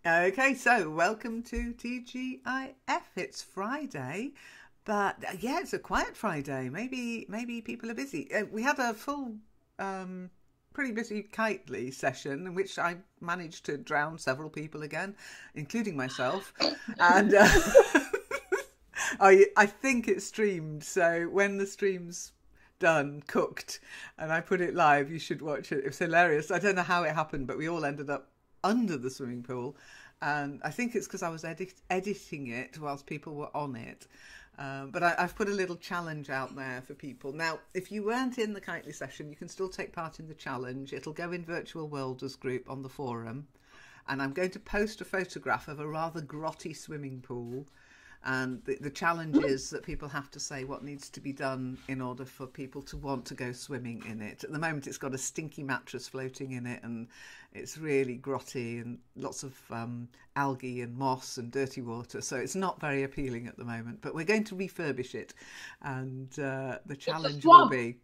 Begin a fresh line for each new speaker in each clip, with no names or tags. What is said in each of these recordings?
Okay, so welcome to TGIF. It's Friday, but yeah, it's a quiet Friday. Maybe people are busy. We had a full, pretty busy kitely session in which I managed to drown several people again, including myself. And I think it's streamed. So when the stream's done, cooked, and I put it live, you should watch it. It was hilarious. I don't know how it happened, but we all ended up under the swimming pool, and I think it's because I was editing it whilst people were on it. But I've put a little challenge out there for people. Now, if you weren't in the kitely session, you can still take part in the challenge. It'll go in Virtual Worlders group on the forum, and I'm going to post a photograph of a rather grotty swimming pool. And the challenge is that people have to say what needs to be done in order for people to want to go swimming in it. At the moment, it's got a stinky mattress floating in it, and it's really grotty and lots of algae and moss and dirty water. So it's not very appealing at the moment. But we're going to refurbish it, and the challenge will be...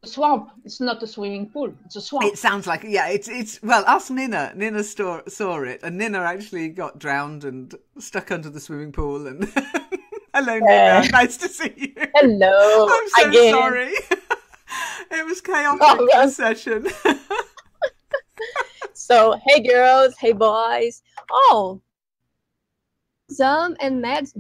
A swamp. It's not a swimming pool. It's a swamp.
It sounds like, yeah, it's well, ask Nina. Nina saw it, and Nina actually got drowned and stuck under the swimming pool. And hello, Nina. Nice to see you.
Hello.
I'm so
again.
sorry. It was chaotic this session.
So, hey girls, hey boys. Oh, Zom and Mads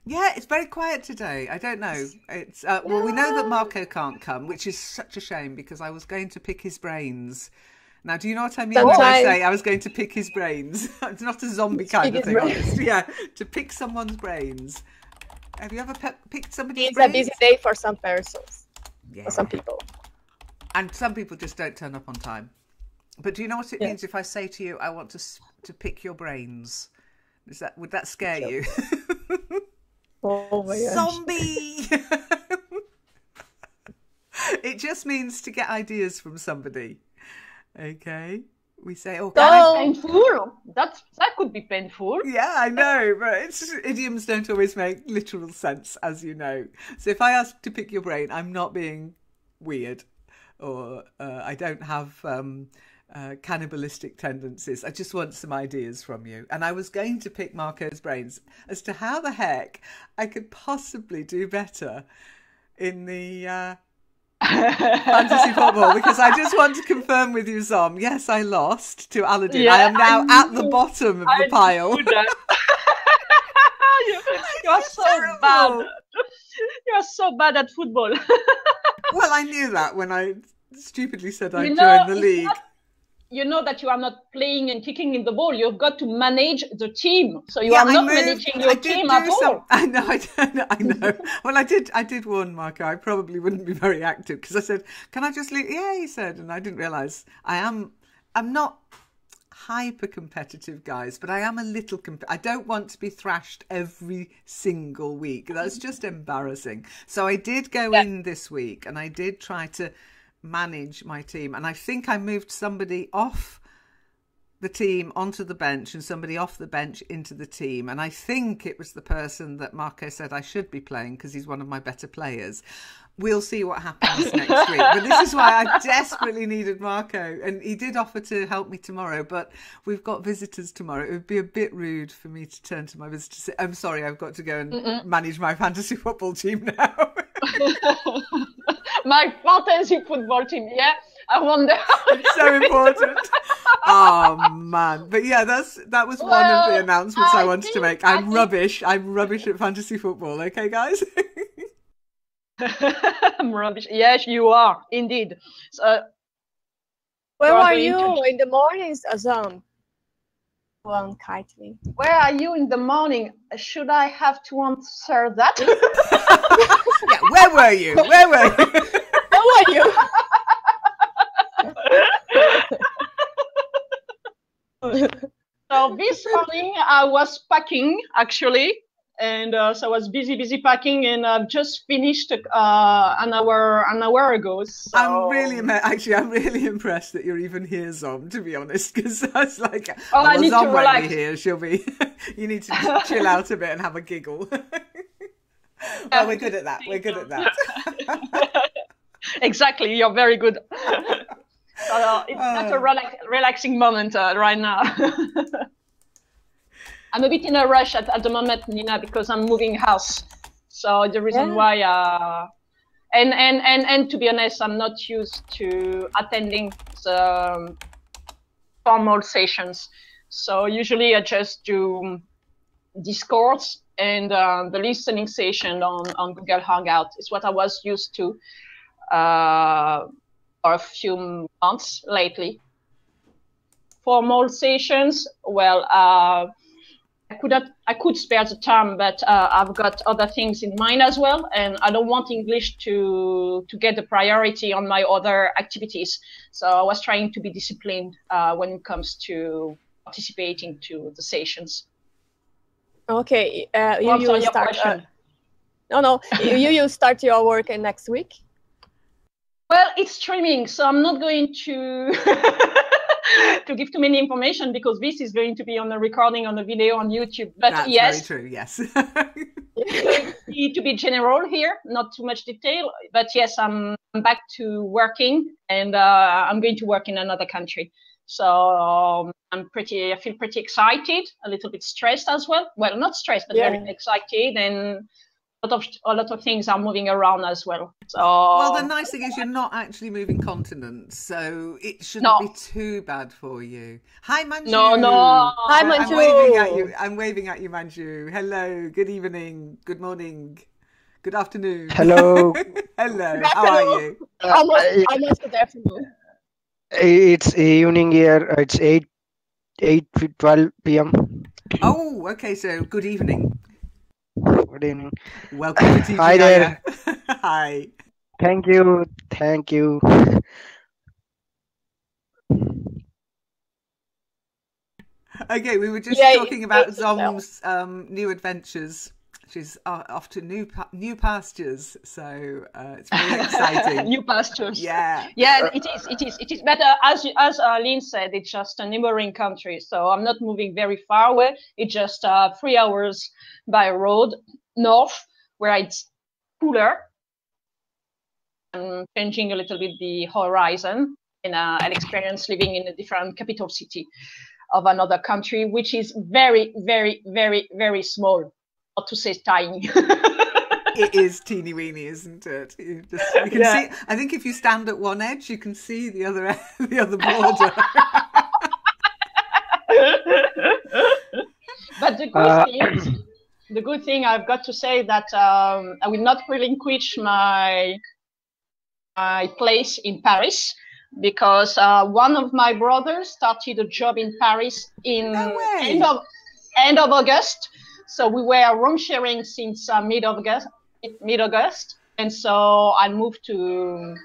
Yeah, it's very quiet today. I don't know. It's well, we know that Marco can't come, which is such a shame because I was going to pick his brains. Now, do you know what I mean when I say I was going to pick his brains? It's not a zombie kind of thing, honestly. Yeah, to pick someone's brains. Have you ever picked somebody's brains?
It's a busy day for some persons,
yeah.
For some people.
And some people just don't turn up on time. But do you know what it means if I say to you, I want to pick your brains? Would that scare you?
Oh my gosh.
Zombie! It just means to get ideas from somebody. Okay? We say, oh,
that's painful. That could be painful.
Yeah, I know, but idioms don't always make literal sense, as you know. So if I ask to pick your brain, I'm not being weird, or I don't have cannibalistic tendencies. I just want some ideas from you. And I was going to pick Marco's brains as to how the heck I could possibly do better in the fantasy football, because I just want to confirm with you, Zom, yes, I lost to Aladdin. Yeah, I am now at the bottom of the pile.
You are so bad. You are so bad at football.
Well, I knew that when I stupidly said I'd join the league.
You know that you are not playing and kicking in the ball. You've got to manage the team. So you are not managing your team at all.
I know. Well, I did warn Marco. I probably wouldn't be very active because I said, can I just leave? Yeah, he said. And I didn't realise I'm not hyper competitive, guys, but I am a little, I don't want to be thrashed every single week. That's just embarrassing. So I did go in this week and I did try to manage my team, and I think I moved somebody off the team onto the bench and somebody off the bench into the team, and I think it was the person that Marco said I should be playing because he's one of my better players. We'll see what happens next week, but this is why I desperately needed Marco, and he did offer to help me tomorrow, but we've got visitors tomorrow. It would be a bit rude for me to turn to my visitors and say, I'm sorry, I've got to go and manage my fantasy football team now.
My fantasy football team, yeah. I wonder.
It's so important. Oh man! But yeah, that was one of the announcements I wanted to make. I'm rubbish at fantasy football. Okay, guys.
I'm rubbish. Yes, you are indeed. So,
where are you in the mornings, Azam? Well, kitely.
Where are you in the morning? Should I have to answer that?
Yeah, where were you? Where were you?
Where were you?
So this morning I was packing actually, and so I was busy packing, and I've just finished an hour ago. So...
I'm really impressed that you're even here, Zom. To be honest, because I was like,
I need
Zom
to
won't
relax.
be here. She'll be. You need to just chill out a bit and have a giggle. Well, we're good at that. We're good at that.
Exactly, you're very good. So it's not a relaxing moment right now. I'm a bit in a rush at the moment, Nina, because I'm moving house. So the reason why, and to be honest, I'm not used to attending the formal sessions. So usually I just do Discords and the listening session on Google Hangout is what I was used to for a few months lately. Formal sessions, well, I could spare the time, but I've got other things in mind as well, and I don't want English to get the priority on my other activities. So I was trying to be disciplined when it comes to participating to the sessions.
Okay, you start. You start your work next week.
Well, it's streaming, so I'm not going to to give too many information because this is going to be on a recording on a video on YouTube. But
that's
yes,
very true. Yes,
to be general here, not too much detail. But yes, I'm back to working, and I'm going to work in another country. So I feel pretty excited, a little bit stressed as well. Well, not stressed, but very excited, and a lot of things are moving around as well. So
well, the nice thing is you're not actually moving continents, so it shouldn't be too bad for you. Hi, Manju.
No.
Hi, Manju.
I'm waving at you, Manju. Hello. Good evening. Good morning. Good afternoon.
Hello.
Hello. How are you?
Almost good afternoon.
It's evening here. It's 8:12 p.m.
Oh, okay. So good evening.
Good evening.
Welcome to TGIF.
Hi there.
Hi.
Thank you. Thank you.
Okay, we were just talking about Zom's new adventures. She's off to new pastures, so it's very exciting.
New pastures.
Yeah.
Yeah, it is. But as Lynn said, it's just a neighboring country, so I'm not moving very far away. It's just 3 hours by road north, where it's cooler. I'm changing a little bit the horizon and an experience living in a different capital city of another country, which is very, very, very, very small. Not to say tiny.
It is teeny weeny, isn't it? You can see. I think if you stand at one edge, you can see the other border.
But the good thing I've got to say that I will not relinquish my place in Paris, because one of my brothers started a job in Paris in end of August. So we were room sharing since mid-August, and so I moved to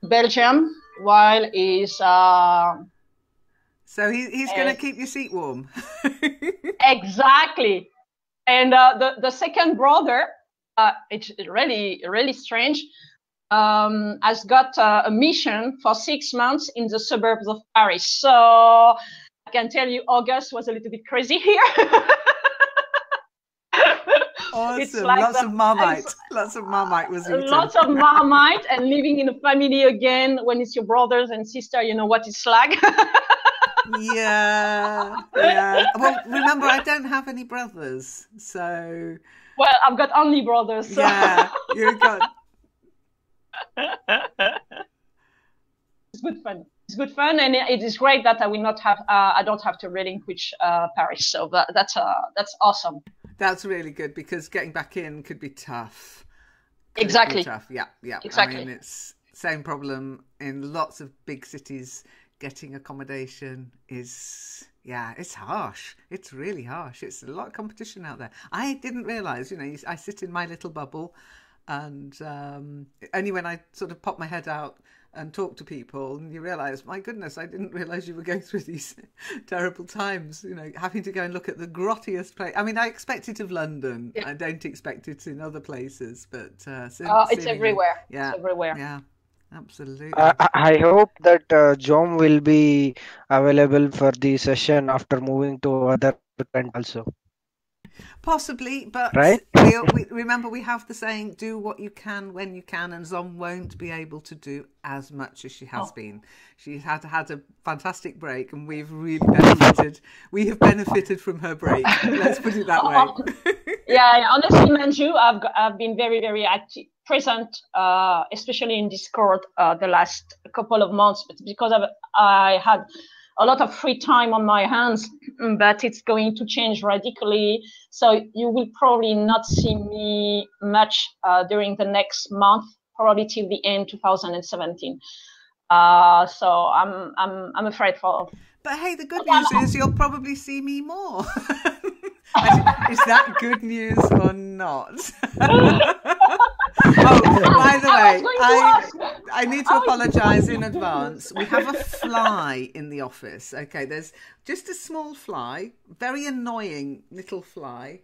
Belgium while he's.
So he's going to keep your seat warm.
Exactly, and the second brother, it's really strange. Has got a mission for 6 months in the suburbs of Paris. So I can tell you, August was a little bit crazy here.
Awesome. Lots of Marmite. Lots of Marmite was eaten.
Lots of Marmite, and living in a family again, when it's your brothers and sister, you know what it's like.
Yeah. Well, remember, I don't have any brothers, so.
Well, I've got only brothers. So.
Yeah, you've got.
It's good fun, and it is great that I will not have. I don't have to relinquish Paris, so that's awesome.
That's really good, because getting back in could be tough.
Exactly.
Tough. Yeah.
Exactly.
I mean, it's same problem in lots of big cities. Getting accommodation is, it's harsh. It's really harsh. It's a lot of competition out there. I didn't realise, I sit in my little bubble, and only when I sort of pop my head out and talk to people, and you realise, my goodness, I didn't realise you were going through these terrible times, having to go and look at the grottiest place. I mean, I expect it of London. Yeah. I don't expect it in other places, but
it's everywhere.
Yeah,
it's everywhere.
Yeah, absolutely.
I hope that Jom will be available for the session after moving to other country also.
Possibly, but
right?
we remember we have the saying, do what you can when you can, and Zom won't be able to do as much as she has been. She had a fantastic break, and we've really benefited. We have benefited from her break. Let's put it that way.
Yeah, honestly, Manju, I've been very, very active, present, especially in Discord the last couple of months, but because I had a lot of free time on my hands, but it's going to change radically. So you will probably not see me much during the next month, probably till the end 2017. So I'm afraid for.
But hey, the good news is you'll probably see me more. Is that good news or not? Oh, by the way, I need to apologise in advance. We have a fly in the office. Okay, there's just a small fly, very annoying little fly.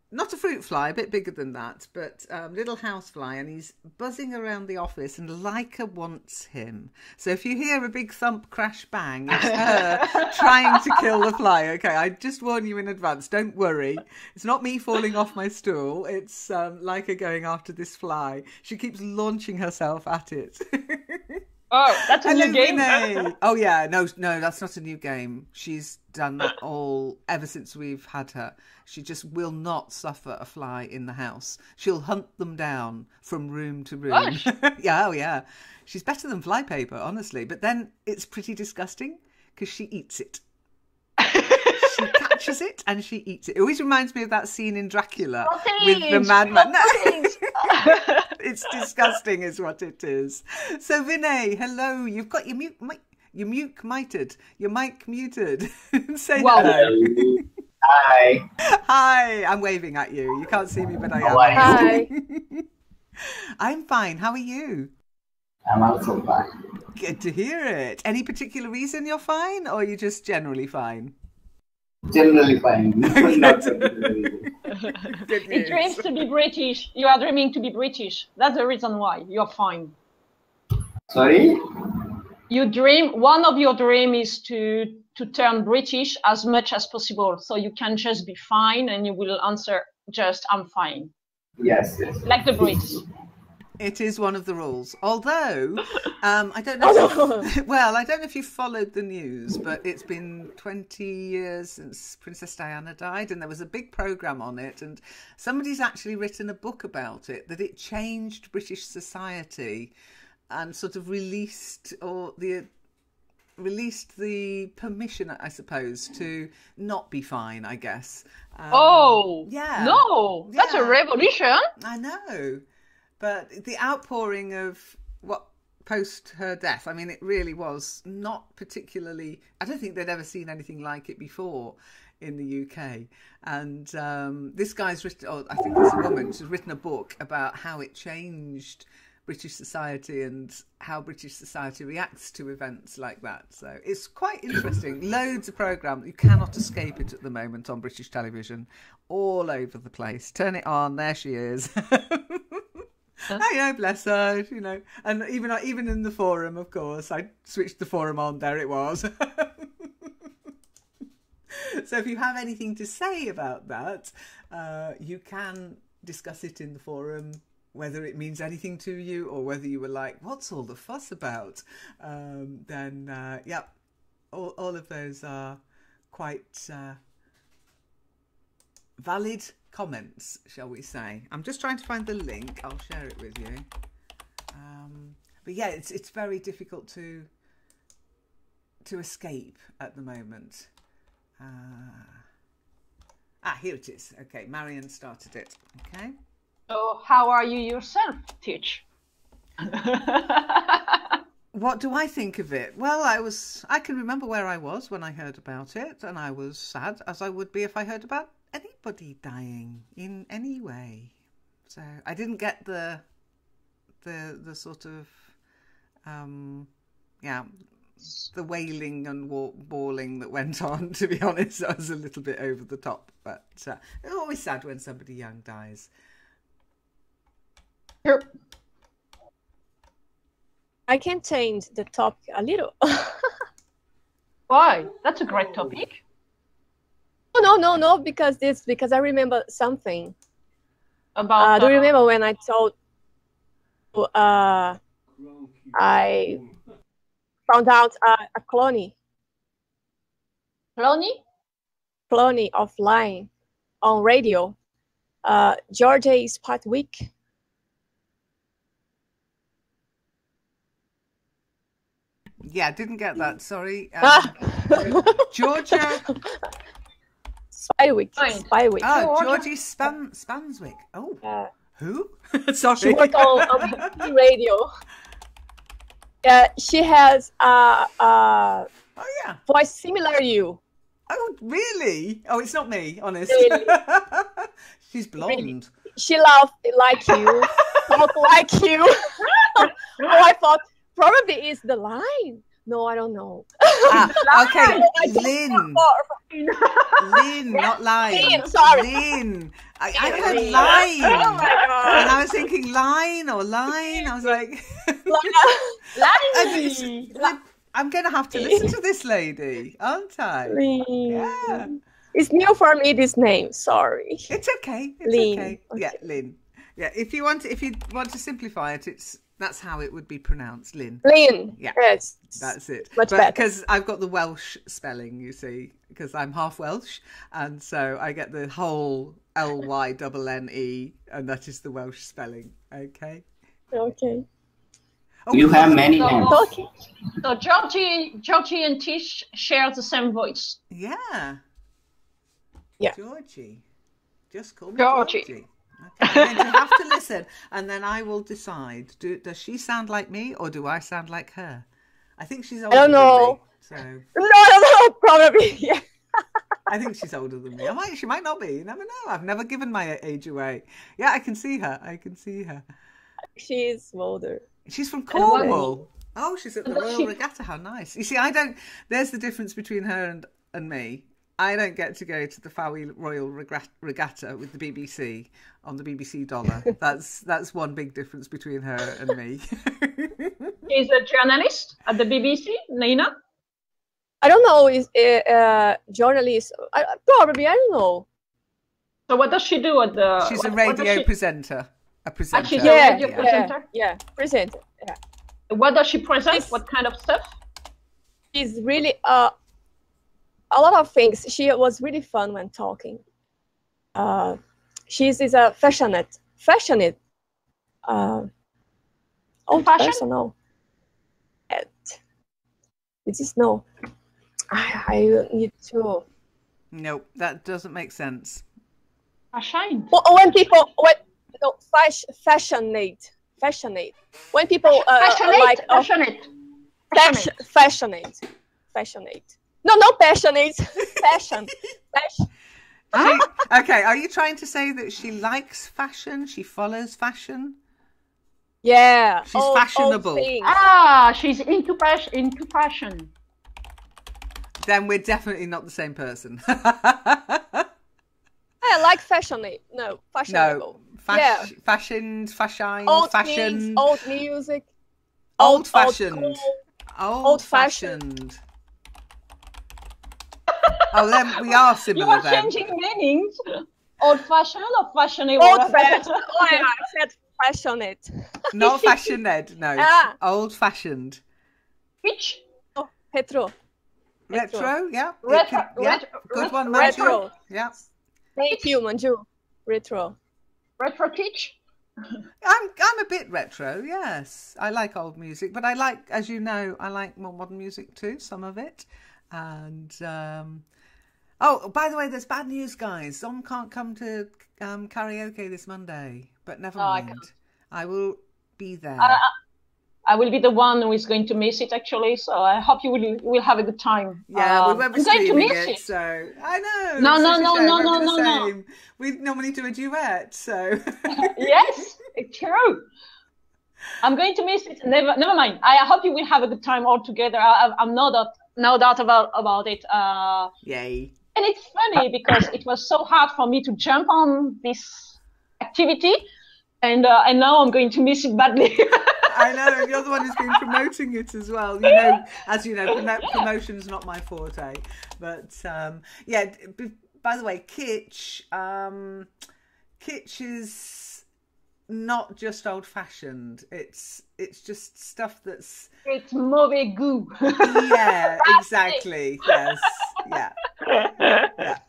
Not a fruit fly, a bit bigger than that, but little house fly, and he's buzzing around the office, and Leica wants him. So if you hear a big thump, crash, bang, it's her trying to kill the fly. Okay, I just warn you in advance. Don't worry. It's not me falling off my stool. It's Leica going after this fly. She keeps launching herself at it.
Oh, that's a new game.
Oh yeah, no, that's not a new game. She's done that all ever since we've had her. She just will not suffer a fly in the house. She'll hunt them down from room to room. Yeah, oh yeah. She's better than flypaper, honestly. But then it's pretty disgusting because she eats it. She catches it and she eats it. It always reminds me of that scene in Dracula with the madman. It's disgusting is what it is. So Vinay, hello. You've got your mic muted. Your mic muted. Say hello.
Hi.
Hi. I'm waving at you. You can't see me, but I am.
Hi.
I'm fine. How are you?
I'm also fine.
Good to hear it. Any particular reason you're fine, or are you just generally fine?
Generally fine. Not
He dreams to be British. You are dreaming to be British. That's the reason why you're fine.
Sorry?
One of your dream is to turn British as much as possible. So you can just be fine and you will answer just, I'm fine.
Yes.
Like the Brits.
It is one of the rules. Although, I don't know. I don't know if you followed the news, but it's been 20 years since Princess Diana died, and there was a big programme on it, and somebody's actually written a book about it, that it changed British society and sort of released the permission, I suppose, to not be fine, I guess.
Yeah. No, that's a revolution.
I know. But the outpouring of what post her death, I mean, it really was not particularly, I don't think they'd ever seen anything like it before in the UK. And this guy's written, I think it's a woman, she's written a book about how it changed British society and how British society reacts to events like that. So it's quite interesting. Loads of programmes. You cannot escape it at the moment on British television. All over the place. Turn it on. There she is. Bless her, and even in the forum, of course, I switched the forum on. There it was. So if you have anything to say about that, you can discuss it in the forum, whether it means anything to you or whether you were like, what's all the fuss about? All of those are quite valid comments, shall we say. I'm just trying to find the link. I'll share it with you. But yeah, it's very difficult to escape at the moment. Here it is. Okay, Marion started it. Okay.
So how are you yourself, Teach?
What do I think of it? Well, I can remember where I was when I heard about it, and I was sad, as I would be if I heard about anybody dying in any way. So I didn't get the sort of the wailing and bawling that went on. To be honest, I was a little bit over the top, but it's always sad when somebody young dies.
Sure.
I can change the topic a little.
Why? That's a great topic.
No, because I remember something.
About
do you remember when I told I found out a clone offline on radio. Georgia is part weak.
Yeah, didn't get that. Sorry. Georgia.
Spywick.
Oh, Georgie Spanswick. Oh, who? Sorry.
She worked on radio. She has
oh yeah,
voice similar to you.
Oh really? Oh, it's not me, honest.
Really?
She's blonde.
Really. She laughed like you, talk like you. Oh, I thought probably it's the line. No, I don't know.
Okay, Lynn. Lynn, not line.
Lynn, sorry.
Lynn. I heard line.
Oh my God.
And I was thinking line or line. I was like, I'm going to have to listen to this lady, aren't I?
Lynn.
Yeah.
It's new for me, this name. Sorry.
It's okay. It's
Lynn.
okay. Yeah, Lynn. Yeah, if you want to simplify it, that's how it would be pronounced, Lynn.
Lynn.
Yeah.
Yes.
That's it.
Much better.
Because I've got the Welsh spelling, you see, because I'm half Welsh, and so I get the whole Lyne, and that is the Welsh spelling. Okay.
Okay.
Oh,
You have many names.
Okay.
So Georgie and Tish share the same voice.
Yeah.
Yeah.
Georgie. Just call me
Georgie.
Georgie. Okay. And then you have to listen, and then I will decide. Does she sound like me, or do I sound like her? I think she's older
don't know.
than me. So
No, probably. Yeah.
I think she's older than me. She might not be. You never know. I've never given my age away. Yeah, I can see her.
She's older.
She's from Cornwall. Oh, she's at the Royal Regatta. How nice. You see, there's the difference between her and me. I don't get to go to the Fowey Royal Regatta with the BBC on the BBC dollar. That's one big difference between her and me.
She's a journalist at the BBC, Nina.
I don't know. Is a journalist? Probably. I don't know.
So what does she do at the?
She's a radio presenter. A presenter.
She's a radio presenter.
Yeah, presenter. Yeah.
What does she present? What kind of stuff?
She's really a lot of things. She was really fun when talking. She's a fashionate, old personal. This is no. I need to.
No, that doesn't make sense.
Fashion.
When people fashionate. When people fashionate. No, passionate. Fashion.
Okay, are you trying to say that she likes fashion? She follows fashion?
Yeah.
She's fashionable.
She's into fashion.
Then we're definitely not the same person.
I like fashionate. No, fashionable.
No, fashioned, fashioned,
old
fashioned.
Things, old music.
Old-fashioned.
Old-fashioned.
Oh, then we are similar.
You are changing meanings. Old-fashioned or fashionable?
Old-fashioned. I said fashionate.
Not fashioned, no. Old-fashioned.
Which?
Oh, retro.
Yeah. Good one, Manju.
Retro.
Yeah.
Thank you, Manju. Retro.
Retro teach?
I'm a bit retro, yes. I like old music, but I like, as you know, I like more modern music too, some of it. And oh, by the way, there's bad news, guys. Dom can't come to karaoke this Monday, but never mind. I will be there.
I will be the one who is going to miss it, actually. So I hope you will have a good time.
Yeah, we won't be streaming it, so I know. No. We normally do a duet, so.
Yes, it's true. I'm going to miss it. Never mind. I hope you will have a good time all together. I'm no doubt about it.
Yay!
And it's funny because it was so hard for me to jump on this activity, and now I'm going to miss it badly.
I know, you're the one who's been promoting it as well. You know, as you know, promotion's not my forte. But yeah, by the way, kitsch. Kitsch is not just old-fashioned. It's just stuff that's.
It's mauvais goût.
Yeah, exactly. Yes. Yeah. Yeah.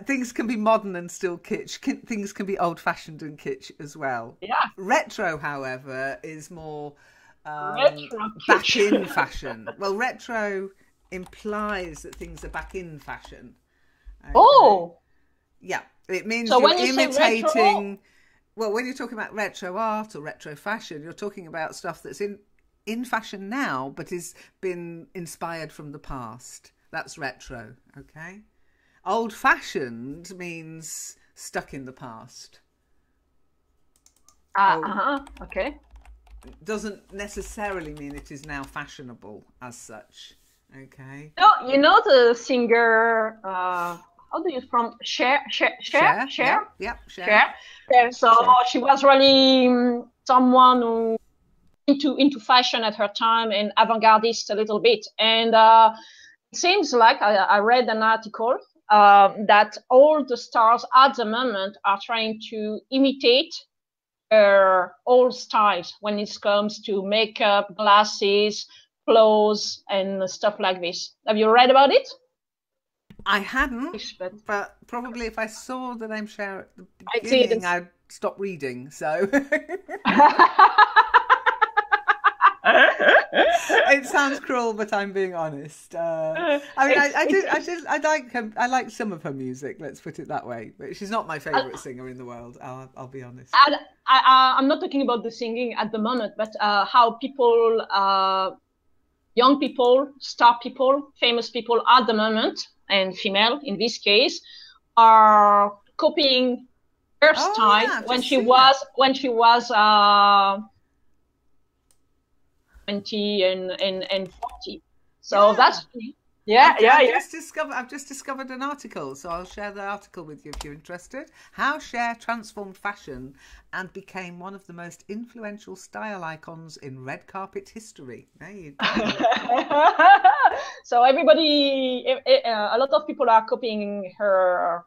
Things can be modern and still kitsch. Things can be old-fashioned and kitsch as well.
Yeah.
Retro, however, is more
Retro
back
kitsch.
in fashion. Well, retro implies that things are back in fashion. Okay?
Oh,
Yeah, it means
So
you're
when you say
imitating. Well, when you're talking about retro art or retro fashion, you're talking about stuff that's in fashion now, but has been inspired from the past. That's retro, okay? Old-fashioned means stuck in the past.
okay.
Doesn't necessarily mean it is now fashionable as such, okay?
No, you know the singer, how do you from Cher?
Yeah, Cher.
Cher. So she was really someone who into fashion at her time and avant-gardist a little bit. And it seems like I read an article that all the stars at the moment are trying to imitate old styles when it comes to makeup, glasses, clothes, and stuff like this. Have you read about it?
I hadn't, but probably if I saw the name Cher at the
I
beginning,
didn't.
I'd stop reading. So it sounds cruel, but I'm being honest. I mean, I like some of her music. Let's put it that way. But she's not my favorite singer in the world. I'll be honest.
I'm not talking about the singing at the moment, but how people, young people, star people, famous people at the moment, and female in this case, are copying her style
yeah,
when she was 20 and 40. So that's
I've just discovered an article, so I'll share the article with you if you're interested. How Cher transformed fashion and became one of the most influential style icons in red carpet history. There you go.
So everybody, a lot of people are copying her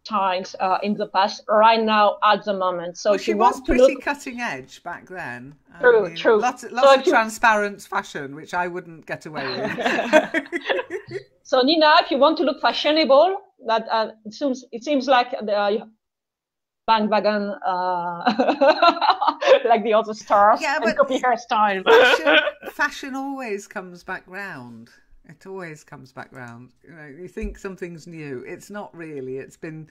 styles in the past right now at the moment. So
well, she was pretty cutting edge back then.
True.
Lots of transparent fashion, which I wouldn't get away with.
So Nina, if you want to look fashionable, that it seems like the bandwagon, like the other stars, and copy her style.
Fashion always comes back round. It always comes back round. You know, you think something's new. It's not really. It's been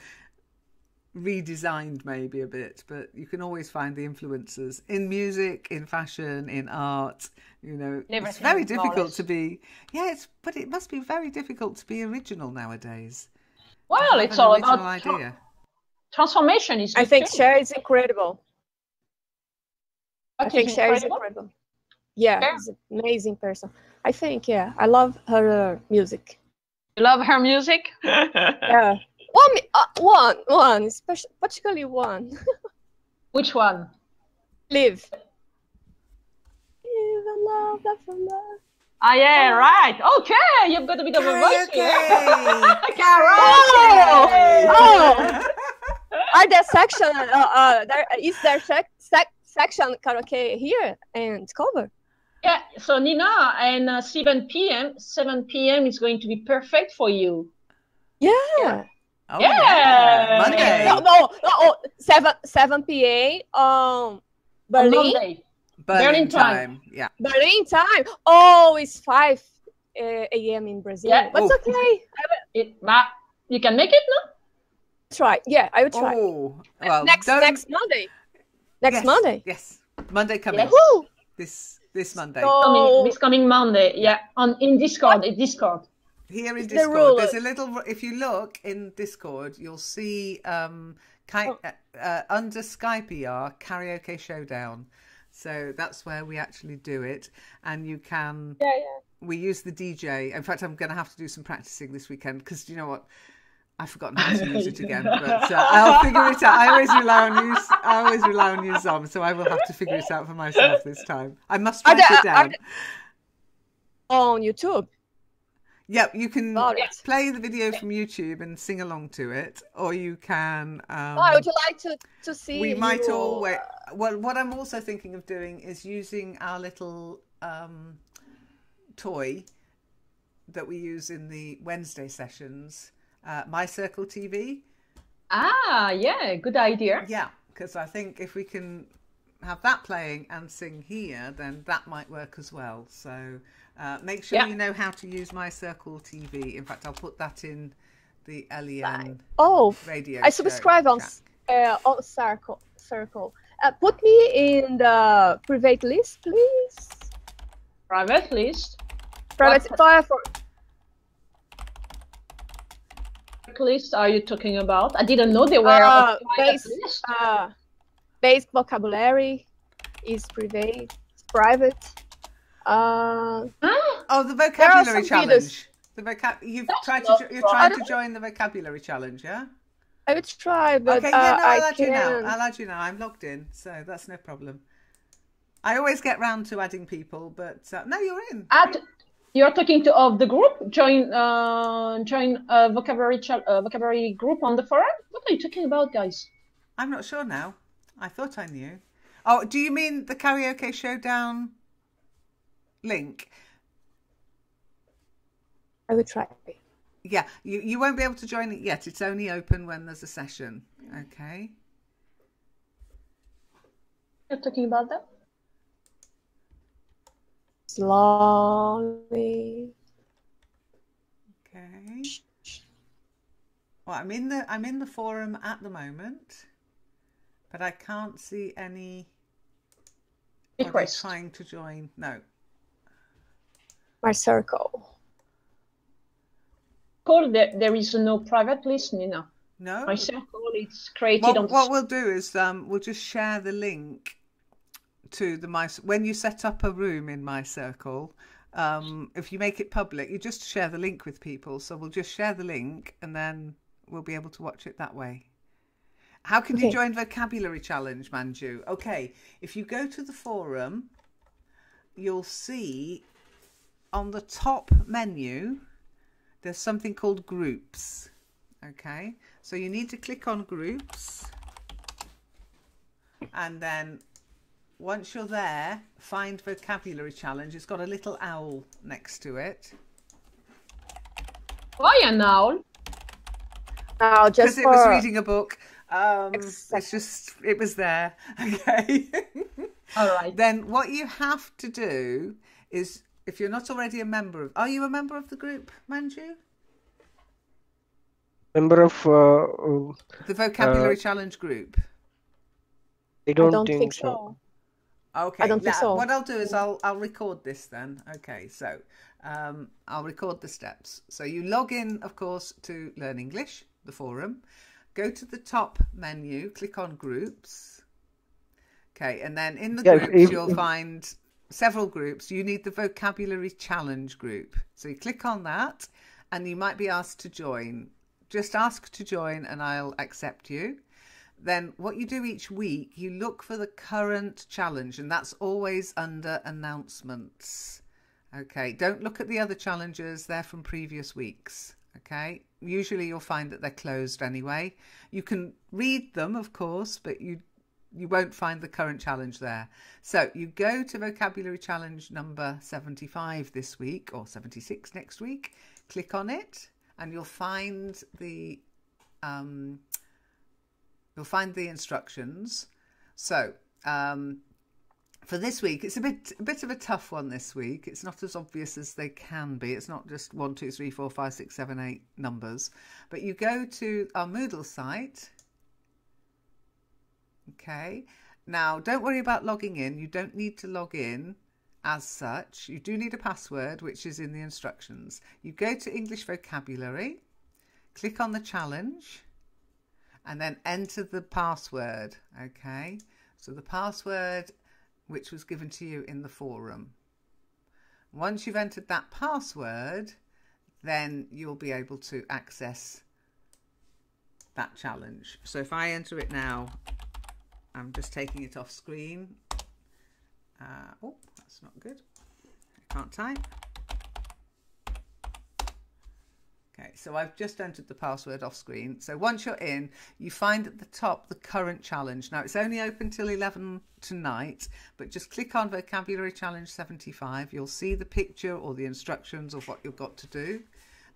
redesigned maybe a bit, but you can always find the influences in music, in fashion, in art. You know, it's very difficult to be. Yeah, but it must be very difficult to be original nowadays.
Well, it's all about idea. Transformation.
I think Cher is incredible. I think Cher is incredible. Yeah, she's an amazing person. I think, I love her music.
You love her music?
Yeah. One, particularly one.
Which one?
Live. Live and love, love.
Ah, yeah, right. Okay, you've got a bit of a voice here.
Oh! Are there section? Section karaoke here and Discover?
Yeah. So Nina, and 7 p.m. 7 p.m. is going to be perfect for you.
Yeah.
Oh, yeah. Monday.
No. 7 p.m. Berlin.
Berlin time.
Yeah.
Berlin time. Oh, it's 5 a.m. in Brazil. Yeah. But it's okay.
You can make it, no?
Try. Yeah, I will try.
Oh, well,
next Monday. Monday.
Yes. Monday coming.
Yes.
This Monday.
So,
this coming Monday. Yeah. In Discord. Discord.
Here in Discord, there's a little. If you look in Discord, you'll see under Skype ER Karaoke Showdown. So that's where we actually do it, and you can.
Yeah.
We use the DJ. In fact, I'm going to have to do some practicing this weekend because you know what. I've forgotten how to use it again, but I'll figure it out. I always rely on you, Zom, so I will have to figure it out for myself this time. I must write it down.
On YouTube?
Yep, you can
Got it.
play the video from YouTube and sing along to it, or you can.
I would like to see.
We might
you,
always. Well, what I'm also thinking of doing is using our little toy that we use in the Wednesday sessions, My Circle TV.
Ah, yeah, good idea.
Yeah, because I think if we can have that playing and sing here, then that might work as well. So make sure you know how to use My Circle TV. In fact, I'll put that in the LEN radio.
I subscribe on Circle. Put me in the private list, please.
Private list.
Private
list are you talking about? I didn't know they were
base vocabulary is private. It's private.
The vocabulary challenge.
Videos.
You're trying to join the vocabulary challenge, yeah?
I would try, but
okay, yeah, no, I'll
I
add you
can.
now. I'll add you now. I'm logged in, so that's no problem. I always get round to adding people, but no, you're in.
You're talking of the group. Join vocabulary group on the forum. What are you talking about, guys?
I'm not sure now. I thought I knew. Oh, do you mean the Karaoke Showdown link?
I would try.
Yeah, you won't be able to join it yet. It's only open when there's a session. Okay.
You're talking about that?
Slowly.
Okay. Well, I'm in the forum at the moment, but I can't see any trying to join. No.
My circle.
There is no private list, Nina.
No.
My circle is created on.
What we'll do is we'll just share the link to when you set up a room in My Circle. If you make it public, you just share the link with people. So we'll just share the link, and then we'll be able to watch it that way. How can you join Vocabulary Challenge, Manju? Okay, if you go to the forum, you'll see on the top menu there's something called groups. Okay, so you need to click on groups, and then once you're there, find Vocabulary Challenge. It's got a little owl next to it.
Why an owl?
No, just
because it was reading a book. It was there. Okay.
All right.
Then what you have to do is, if you're not already a member of, are you a member of the group, Manju?
Member of
the Vocabulary Challenge group.
I don't think so.
Okay.
I don't think so.
What I'll do is I'll record this then. Okay, so I'll record the steps. So you log in, of course, to Learn English, the forum. Go to the top menu, click on groups. Okay, and then in the groups you'll find several groups. You need the Vocabulary Challenge group. So you click on that, and you might be asked to join. Just ask to join, and I'll accept you. Then what you do each week, you look for the current challenge, and that's always under announcements. Okay, don't look at the other challenges, they're from previous weeks. Okay, usually you'll find that they're closed anyway. You can read them, of course, but you won't find the current challenge there. So you go to Vocabulary Challenge number 75 this week, or 76 next week, click on it, and you'll find the instructions. So for this week, it's a bit of a tough one this week. It's not as obvious as they can be. It's not just 1, 2, 3, 4, 5, 6, 7, 8 numbers. But you go to our Moodle site. Okay. Now, don't worry about logging in. You don't need to log in as such. You do need a password, which is in the instructions. You go to English Vocabulary, click on the challenge, and then enter the password. Okay, so the password which was given to you in the forum. Once you've entered that password, then you'll be able to access that challenge. So if I enter it now, I'm just taking it off screen. Oh, that's not good. I can't type. Okay, so I've just entered the password off screen. So once you're in, you find at the top the current challenge. Now it's only open till 11 tonight, but just click on Vocabulary Challenge 75. You'll see the picture or the instructions of what you've got to do.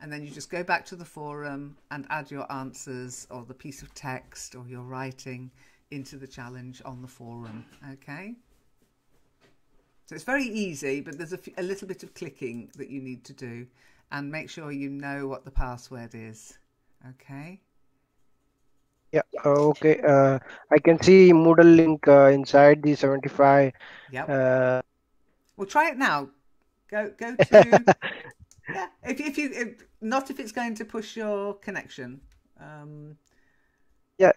And then you just go back to the forum and add your answers or the piece of text or your writing into the challenge on the forum. Okay? So it's very easy, but there's a little bit of clicking that you need to do. And make sure you know what the password is. Okay?
Yeah, okay. I can see Moodle link inside the 75.
Yep. Well, try it now. Go to... Yeah, if it's going to push your connection.
Yeah,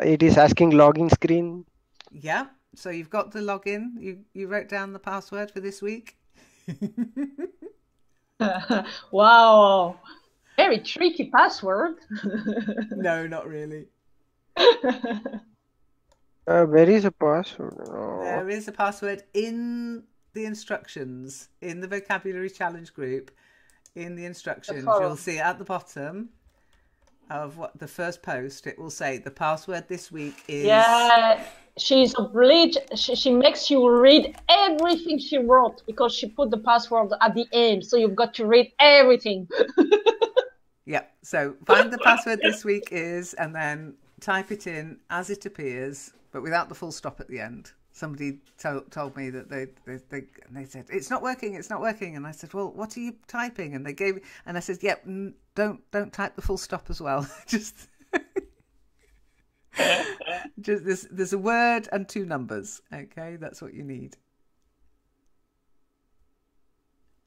it is asking login screen.
Yeah, so you've got the login. You wrote down the password for this week.
Wow, very tricky password.
No, not really.
Where is the password? Oh.
There is a password in the instructions, in the vocabulary challenge group. In the instructions, you'll see at the bottom of what the first post, it will say the password this week is...
Yeah, she's obliged. She makes you read everything she wrote because she put the password at the end. So you've got to read everything.
Yeah, so find the password this week is, and then type it in as it appears, but without the full stop at the end. Somebody told me that they said it's not working, and I said, well, what are you typing? And they gave, and I said, yep, don't type the full stop as well. just there's a word and 2 numbers. Okay, that's what you need.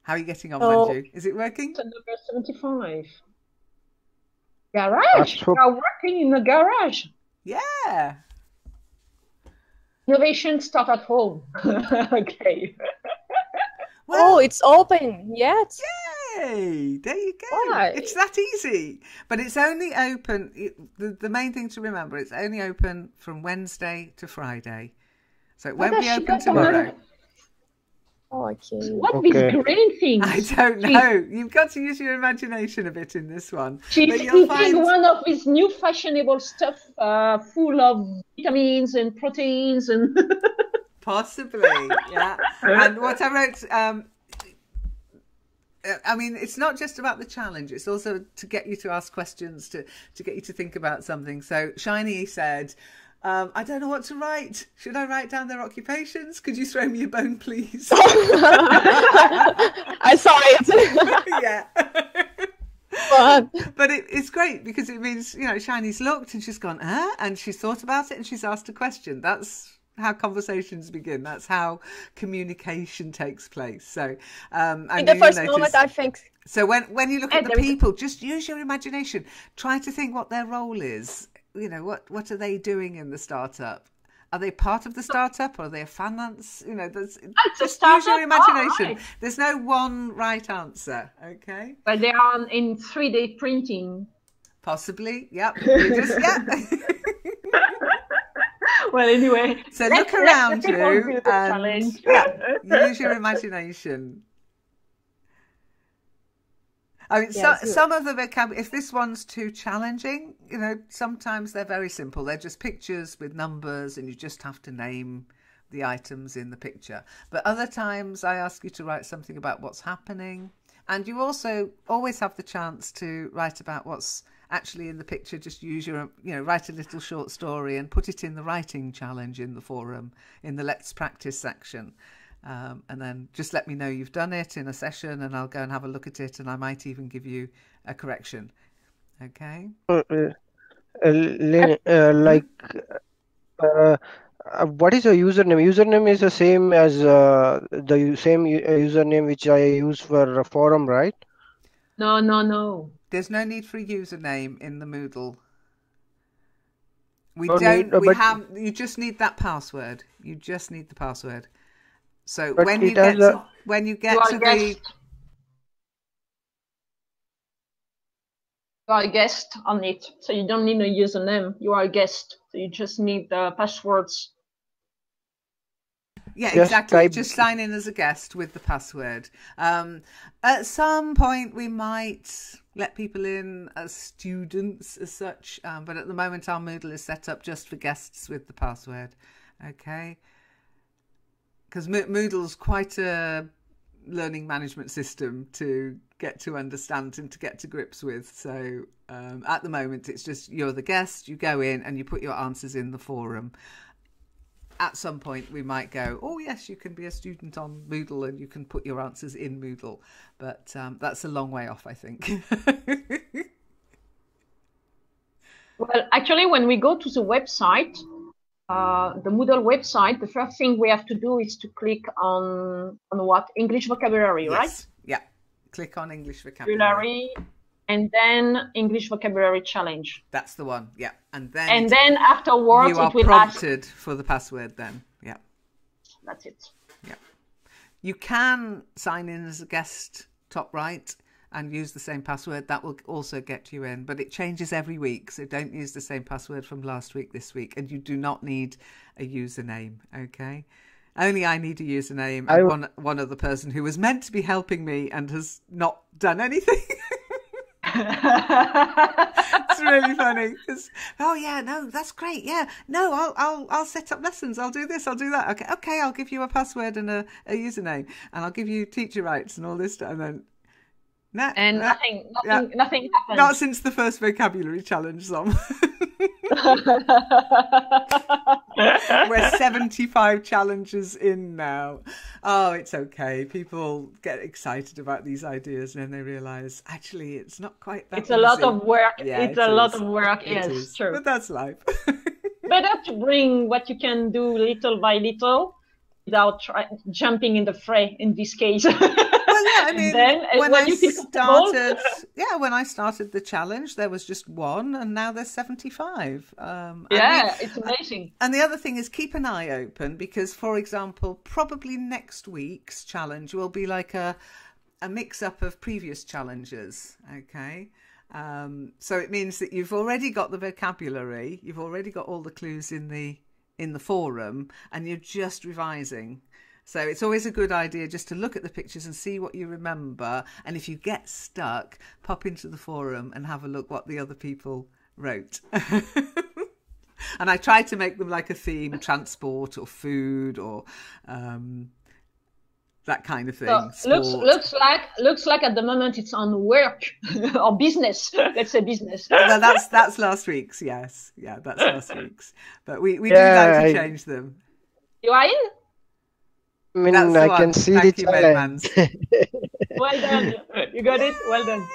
How are you getting on, Manju? Is it working?
Number 75. Garage. We are working in the garage.
Yeah.
Innovation start at home. Okay.
Well, it's open yet.
Yay! There you go.
Why?
It's that easy. But it's only open. The main thing to remember, it's only open from Wednesday to Friday. So it won't be open tomorrow.
Oh, okay.
What these green things?
I don't know. You've got to use your imagination a bit in this one.
She's eating one of these new fashionable stuff full of vitamins and proteins and...
Possibly, yeah. And what I wrote, I mean, it's not just about the challenge. It's also to get you to ask questions, to get you to think about something. So Shiny said... I don't know what to write. Should I write down their occupations? Could you throw me a bone, please?
I saw it.
Yeah. But it's great because it means, you know, Shiny's looked and she's gone, and she's thought about it and she's asked a question. That's how conversations begin. That's how communication takes place. So, and
in the first moment, I think.
So when you look at the people, just use your imagination. Try to think what their role is. You know, what are they doing in the startup? Are they part of the startup or are they a finance? You know, just use your imagination. Right. There's no one right answer, okay?
But they are in 3D printing.
Possibly, yep. Yeah.
Well, anyway.
So look around you and use your imagination. I mean, some of the vocabulary, if this one's too challenging, you know, sometimes they're very simple. They're just pictures with numbers and you just have to name the items in the picture. But other times I ask you to write something about what's happening. And you also always have the chance to write about what's actually in the picture. Just use your, you know, write a little short story and put it in the writing challenge in the forum, in the Let's Practice section. And then just let me know you've done it in a session and I'll go and have a look at it and I might even give you a correction. Okay?
What is your username? Username is the same as the same username which I use for a forum, right?
No.
There's no need for a username in the Moodle. You just need that password. You just need the password. So when you get to the...
You are a guest on it, so you don't need a username. You are a guest, so you just need the passwords.
Yeah, exactly. Just sign in as a guest with the password. At some point, we might let people in as students as such, but at the moment our Moodle is set up just for guests with the password. Okay, because Moodle's quite a learning management system to get to understand and to get to grips with. So at the moment it's just you're the guest, you go in and you put your answers in the forum. At some point we might go, oh yes, you can be a student on Moodle and you can put your answers in Moodle, but that's a long way off, I think.
Well, actually, when we go to the website, the Moodle website, the first thing we have to do is to click on what? English vocabulary, right?
Yes. Yeah. Click on English vocabulary.
And then English vocabulary challenge.
That's the one. Yeah. And then
afterwards
you are
it will
prompted for the password then. Yeah.
That's it.
Yeah. You can sign in as a guest top right and use the same password. That will also get you in, but it changes every week. So don't use the same password from last week this week, and you do not need a username. Okay. Only I need a username, and one other person who was meant to be helping me and has not done anything. It's really funny. Oh yeah, no, that's great. Yeah, no, I'll set up lessons. I'll do this. I'll do that. Okay. I'll give you a password and a username, and I'll give you teacher rights and all this stuff. And then
nothing happened.
Not since the first vocabulary challenge, Zom. We're 75 challenges in now. Oh, it's okay. People get excited about these ideas and then they realise, actually, it's not quite that easy.
A lot of work.
Yeah,
it's a lot of work. Yes, true.
But that's life.
Better to bring what you can do little by little without jumping in the fray in this case.
Well, yeah, I mean, when I started the challenge, there was just one, and now there's 75.
It's amazing.
And the other thing is keep an eye open, because, for example, probably next week's challenge will be like a mix-up of previous challenges, okay? So it means that you've already got the vocabulary, you've already got all the clues in the forum, and you're just revising. So it's always a good idea just to look at the pictures and see what you remember. And if you get stuck, pop into the forum and have a look what the other people wrote. And I try to make them like a theme, transport or food or that kind of thing.
So looks like at the moment it's on work or business. Let's say business.
Well, that's last week's. Yes, yeah, that's last week's. But we do like to change them.
You are in?
I mean, I can see the challenge.
Well done. You got it. Well done.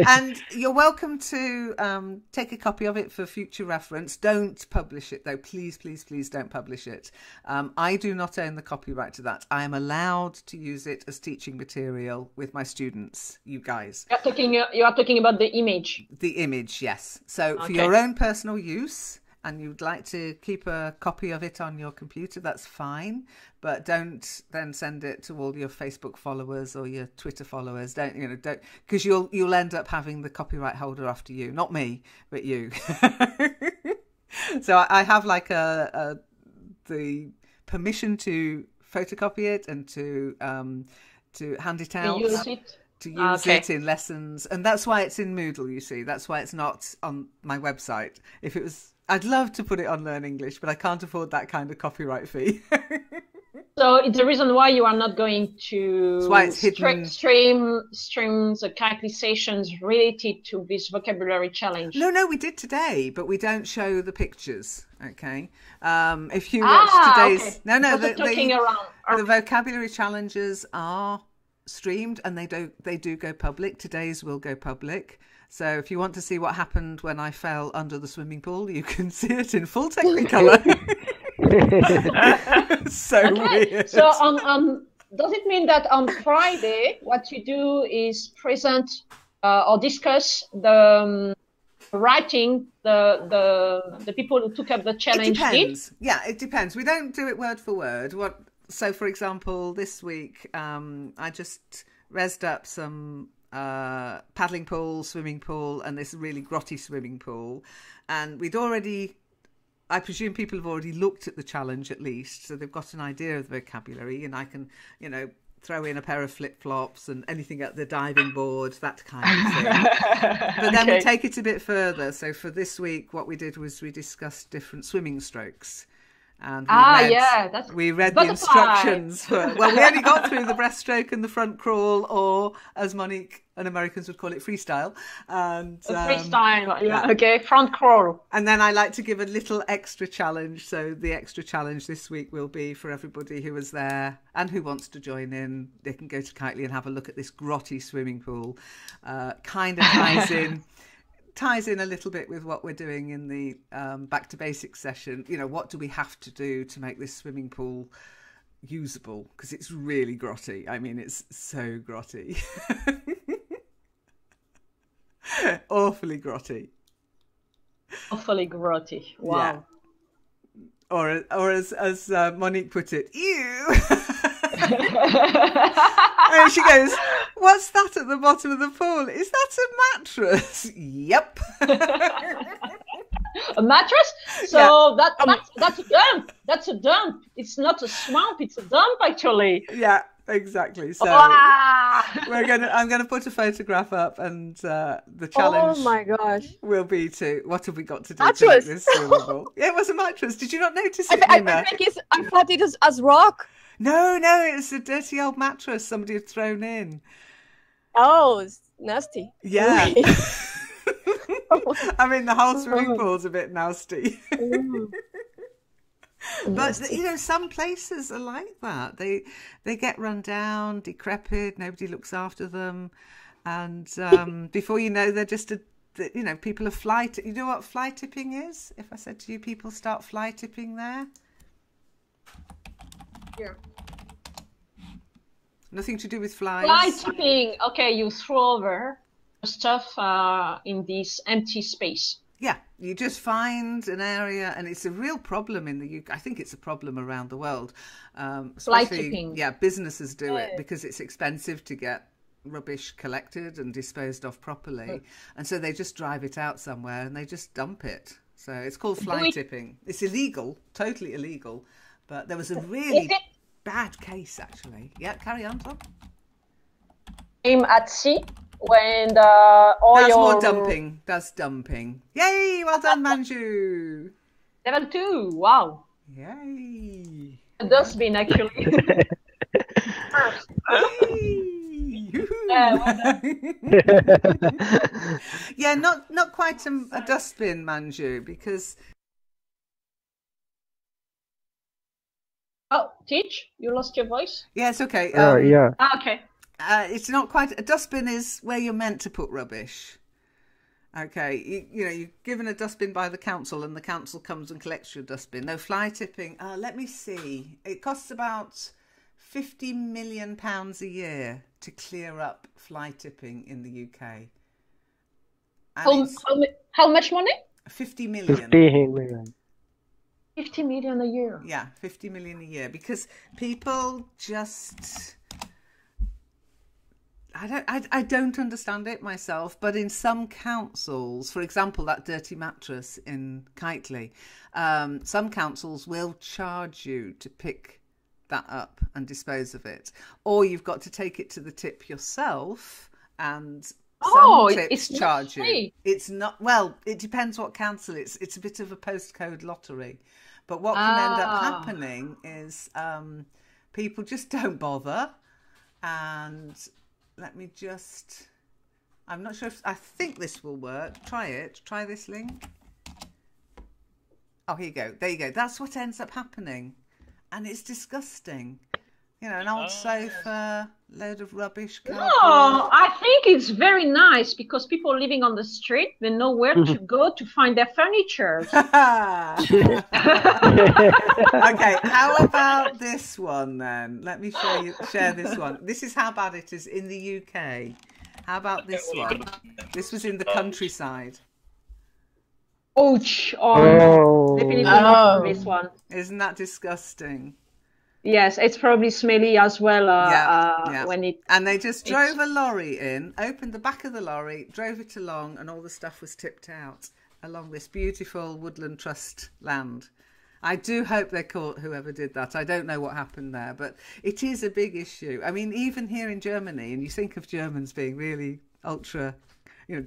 And you're welcome to take a copy of it for future reference. Don't publish it, though. Please, please, please don't publish it. I do not own the copyright to that. I am allowed to use it as teaching material with my students, you guys.
You are talking about the image.
The image, yes. So for your own personal use, and you'd like to keep a copy of it on your computer, that's fine. But don't then send it to all your Facebook followers or your Twitter followers. Don't, because you'll end up having the copyright holder after you. Not me, but you. So I have like the permission to photocopy it and to hand it out. To use it in lessons. And that's why it's in Moodle, you see. That's why it's not on my website. If it was, I'd love to put it on Learn English, but I can't afford that kind of copyright fee.
So it's the reason why you are not going to stream the character sessions related to this vocabulary challenge.
No, we did today, but we don't show the pictures. Okay. If you watch today's, the vocabulary challenges are streamed and they do go public. Today's will go public. So if you want to see what happened when I fell under the swimming pool, you can see it in full Technicolor. So weird.
So does it mean that on Friday what you do is present or discuss the writing the people who took up the challenge?
It depends. Yeah, it depends. We don't do it word for word. So for example, this week I just rezzed up some paddling pool, swimming pool, and this really grotty swimming pool, and I presume people have already looked at the challenge at least, so they've got an idea of the vocabulary, and I can throw in a pair of flip-flops and anything at the diving board, that kind of thing. But then we take it a bit further. So for this week, what we did was we discussed different swimming strokes. And we read the instructions for, well, we only got through the breaststroke and the front crawl, or as Monique and Americans would call it, freestyle. And
freestyle, okay, front crawl.
And then I like to give a little extra challenge. So the extra challenge this week will be for everybody who was there and who wants to join in. They can go to Kitely and have a look at this grotty swimming pool. Kind of ties in a little bit with what we're doing in the back to basics session. You know, what do we have to do to make this swimming pool usable? Because it's really grotty. I mean, it's so grotty. Awfully grotty.
Awfully grotty. Wow.
Yeah. Or as Monique put it, ew. And she goes, "What's that at the bottom of the pool? Is that a mattress?" Yep.
A mattress? So that's a dump. That's a dump. It's not a swamp. It's a dump, actually.
Yeah, exactly. So I'm gonna put a photograph up, and the challenge.
Oh my gosh!
Will be to what have we got to do
mattress.
To make this swimmable? Yeah, it was a mattress. Did you not notice it?
I thought it was as rock.
No, it's a dirty old mattress somebody had thrown in.
Oh, it's nasty.
Yeah. I mean, the whole swimming pool's a bit nasty. But, you know, some places are like that. They get run down, decrepit, nobody looks after them. And before you know, they're just people are you know what fly tipping is? If I said to you, people start fly tipping there.
Yeah.
Nothing to do with flies.
Fly tipping. Okay, you throw over stuff in this empty space.
Yeah, you just find an area, and it's a real problem in the UK. I think it's a problem around the world.
Fly tipping.
Yeah, businesses do it because it's expensive to get rubbish collected and disposed of properly. And so they just drive it out somewhere and they just dump it. So it's called fly tipping. It's illegal, totally illegal. But there was a really bad case, actually. Yeah, carry on, Tom.
I'm at sea when that's
more dumping. That's dumping. Yay! Well done, Manju.
Level 2. Wow.
Yay!
A dustbin, actually.
Yeah, not quite a dustbin, Manju, because.
Oh, Teach, you lost your voice?
Yeah, it's okay.
Yeah.
Okay.
It's not quite a dustbin is where you're meant to put rubbish. Okay, you're given a dustbin by the council, and the council comes and collects your dustbin. No, fly tipping. Let me see. It costs about £50 million a year to clear up fly tipping in the UK.
How much money?
50 million.
50 million.
50 million a year.
Yeah, 50 million a year, because people just. I don't understand it myself, but in some councils, for example, that dirty mattress in Kitely, some councils will charge you to pick that up and dispose of it, or you've got to take it to the tip yourself, and some tips charge you. It's not, well, it depends what council it's a bit of a postcode lottery, but what can end up happening is people just don't bother. And let me just, I'm not sure if, I think this will work. Try it. Try this link. Oh, here you go. There you go. That's what ends up happening. And it's disgusting. You know, an old sofa, load of rubbish.
No, I think it's very nice because people living on the street, they know where to go to find their furniture.
Okay, how about this one then? Let me share this one. This is how bad it is in the UK. How about this one? This was in the countryside.
Ouch! Definitely not this one.
Isn't that disgusting?
Yes, it's probably smelly as well. When it
and they just drove a lorry in, opened the back of the lorry, drove it along, and all the stuff was tipped out along this beautiful woodland trust land. I do hope they caught whoever did that. I don't know what happened there, but it is a big issue. I mean, even here in Germany, and you think of Germans being really ultra,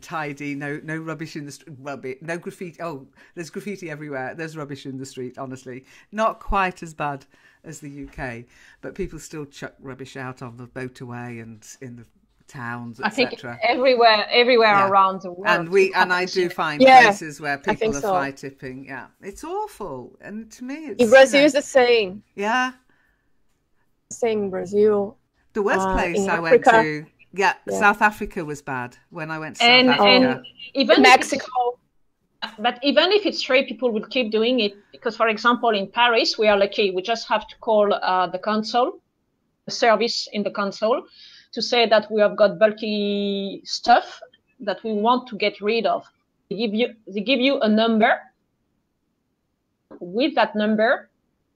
tidy, no rubbish in the street, no graffiti. Oh, there's graffiti everywhere. There's rubbish in the street, honestly. Not quite as bad as the UK, but people still chuck rubbish out on the motorway and in the towns, etc.
I think everywhere around the world.
And I do find places where people are fly tipping. Yeah, it's awful. And to me, it's
in Brazil is the same.
Yeah,
same in Brazil.
The worst place I went to, South Africa was bad when I went to South Africa.
And even
Mexico.
But even if it's free, people will keep doing it because, for example, in Paris, we are lucky. We just have to call the console, the service in the console, to say that we have got bulky stuff that we want to get rid of. They give you a number. With that number,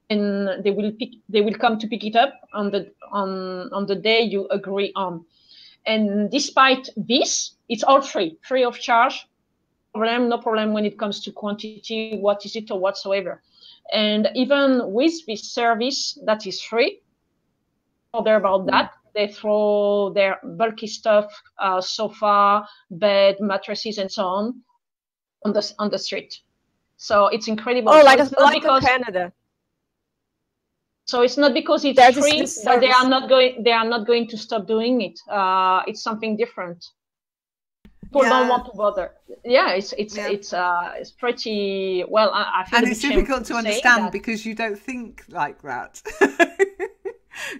and they will come to pick it up on the day you agree on. And despite this, it's all free of charge. No problem when it comes to quantity, what is it or whatsoever. And even with this service that is free, bother about that. They throw their bulky stuff, sofa, bed, mattresses, and so on the street. So it's incredible.
Oh,
so
like Canada.
So it's not because it's free that they are not going to stop doing it. It's something different. People don't want to bother. Yeah, it's pretty well. I feel
and it's difficult to understand because you don't think like that.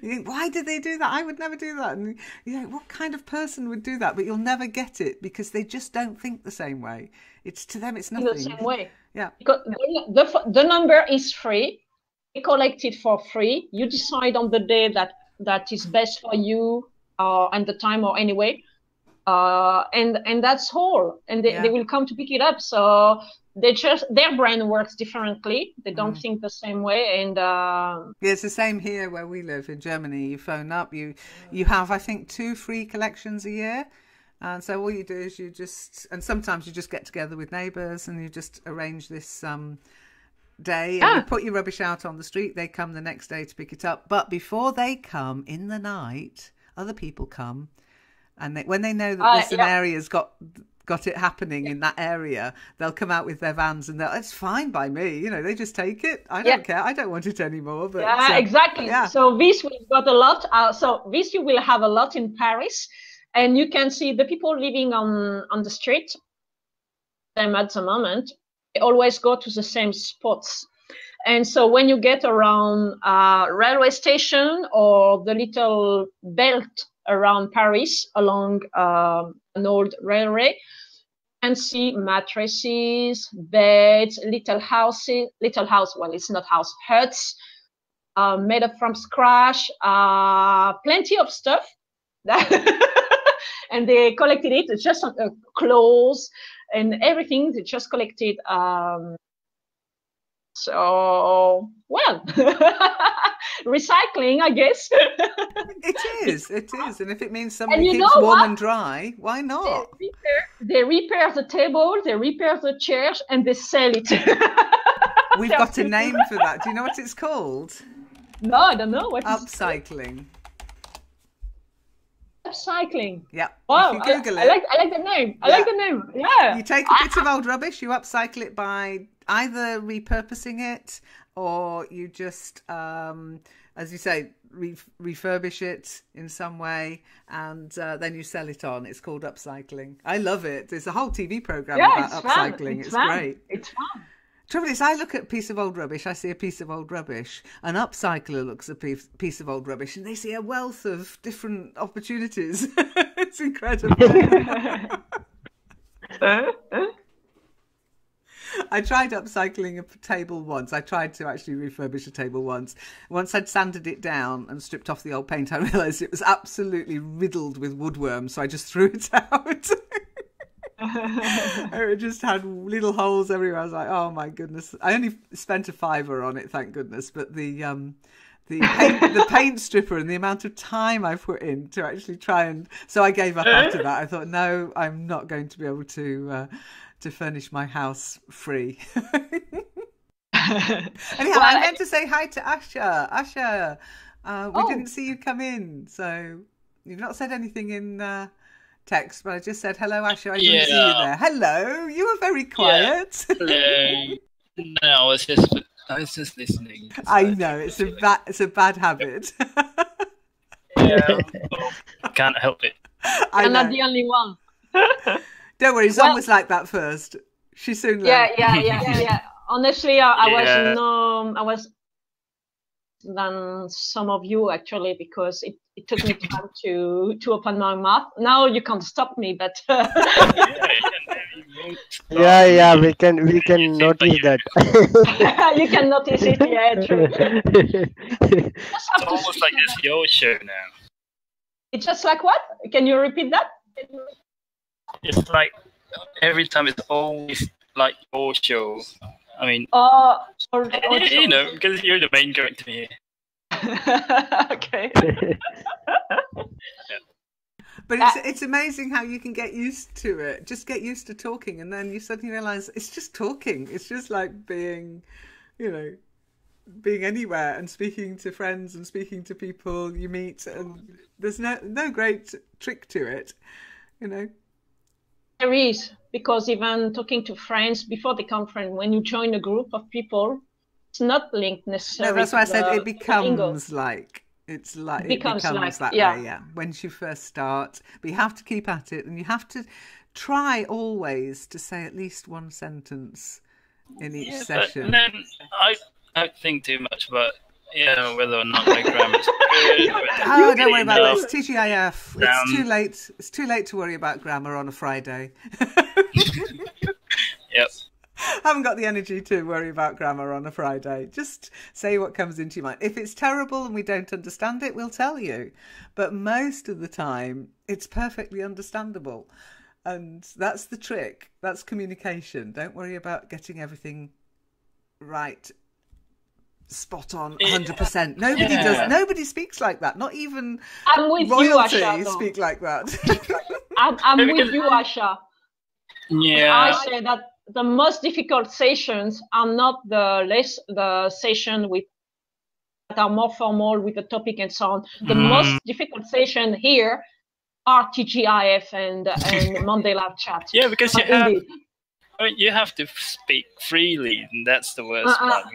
You think, why did they do that? I would never do that. And you think, what kind of person would do that? But you'll never get it because they just don't think the same way. It's to them, it's nothing.
The same way.
Yeah.
Because the number is free. You collect it for free. You decide on the day that is best for you and the time or anyway. And that's all. And they will come to pick it up. So their brain works differently. They don't think the same way. And
it's the same here where we live in Germany. You phone up, you have, I think, 2 free collections a year. And so all you do is and sometimes you just get together with neighbours and you just arrange this day and you put your rubbish out on the street. They come the next day to pick it up. But before they come in the night, other people come. And when they know that there's an area's got it happening in that area, they'll come out with their vans and it's fine by me. They just take it. I don't care. I don't want it anymore. But
exactly. Yeah. So this we've got a lot. So this you will have a lot in Paris, and you can see the people living on the street. Them at the moment, they always go to the same spots. And so when you get around railway station or the little belt around Paris along an old railway, and see mattresses, beds, well, it's not house, huts made up from scratch, plenty of stuff. And they collected it. It's just clothes and everything. They just collected. So, well, recycling, I guess.
It is. And if it means somebody keeps warm and dry, why not?
They repair the table, they repair the chairs, and they sell it.
We've got a name for that. Do you know what it's called?
No, I don't know. What
upcycling.
Upcycling.
Yeah.
Wow.
You can Google it.
I like the name. I like the name. Yeah.
You take a bit of old rubbish, you upcycle it by either repurposing it or you just, as you say, refurbish it in some way and then you sell it on. It's called upcycling. I love it. There's a whole TV program about upcycling. It's great.
It's fun.
Trouble is, I look at a piece of old rubbish, I see a piece of old rubbish. An upcycler looks at a piece of old rubbish and they see a wealth of different opportunities. It's incredible. I tried upcycling a table once. I tried to actually refurbish a table once. Once I'd sanded it down and stripped off the old paint, I realised it was absolutely riddled with woodworm, so I just threw it out. It just had little holes everywhere. I was like, oh my goodness. I only spent €5 on it, thank goodness, but the paint stripper and the amount of time I put in to actually try and... So I gave up after that. I thought, no, I'm not going to be able to furnish my house free. Anyhow, I meant to say hi to Asha. Asha, we didn't see you come in, so you've not said anything in text, but I just said hello, Asha. I didn't see you there. Hello, you were very quiet.
Hello. No, I was just listening. So
I know it's a bad habit.
Yeah, can't help it.
I'm not the only one.
Don't worry, Zom was like that first. She soon learned.
Yeah. Honestly, I was than some of you actually, because it took me time to open my mouth. Now you can't stop me, but
yeah, we can notice that.
You can notice it, yeah, true.
It's almost like it's your show now.
It's just like what? Can you repeat that?
It's like every time it's always like your show. I mean, you know, because you're the main character here.
Okay.
But it's amazing how you can get used to it. Just get used to talking, and then you suddenly realise it's just talking. It's just like being, being anywhere and speaking to friends and speaking to people you meet, and there's no great trick to it,
There is, because even talking to friends before the conference, when you join a group of people, it's not linked necessarily.
No, that's why I said it becomes like it becomes that way. Yeah, once you first start, but you have to keep at it, and you have to try always to say at least one sentence in each session.
And then I don't think too much about whether or not my grammar is good.
Oh, don't worry about that. It's TGIF. It's too late. It's too late to worry about grammar on a Friday.
Yep.
I haven't got the energy to worry about grammar on a Friday. Just say what comes into your mind. If it's terrible and we don't understand it, we'll tell you. But most of the time, it's perfectly understandable. And that's the trick. That's communication. Don't worry about getting everything right, spot on, 100%. Nobody does. Nobody speaks like that. Not even royalty speak like that.
I'm with you, Asha.
Yeah.
I say that the most difficult sessions are not the session that are more formal with the topic and so on. The most difficult session here are TGIF and Monday Live Chat.
Yeah, because you have to speak freely, and that's the worst part.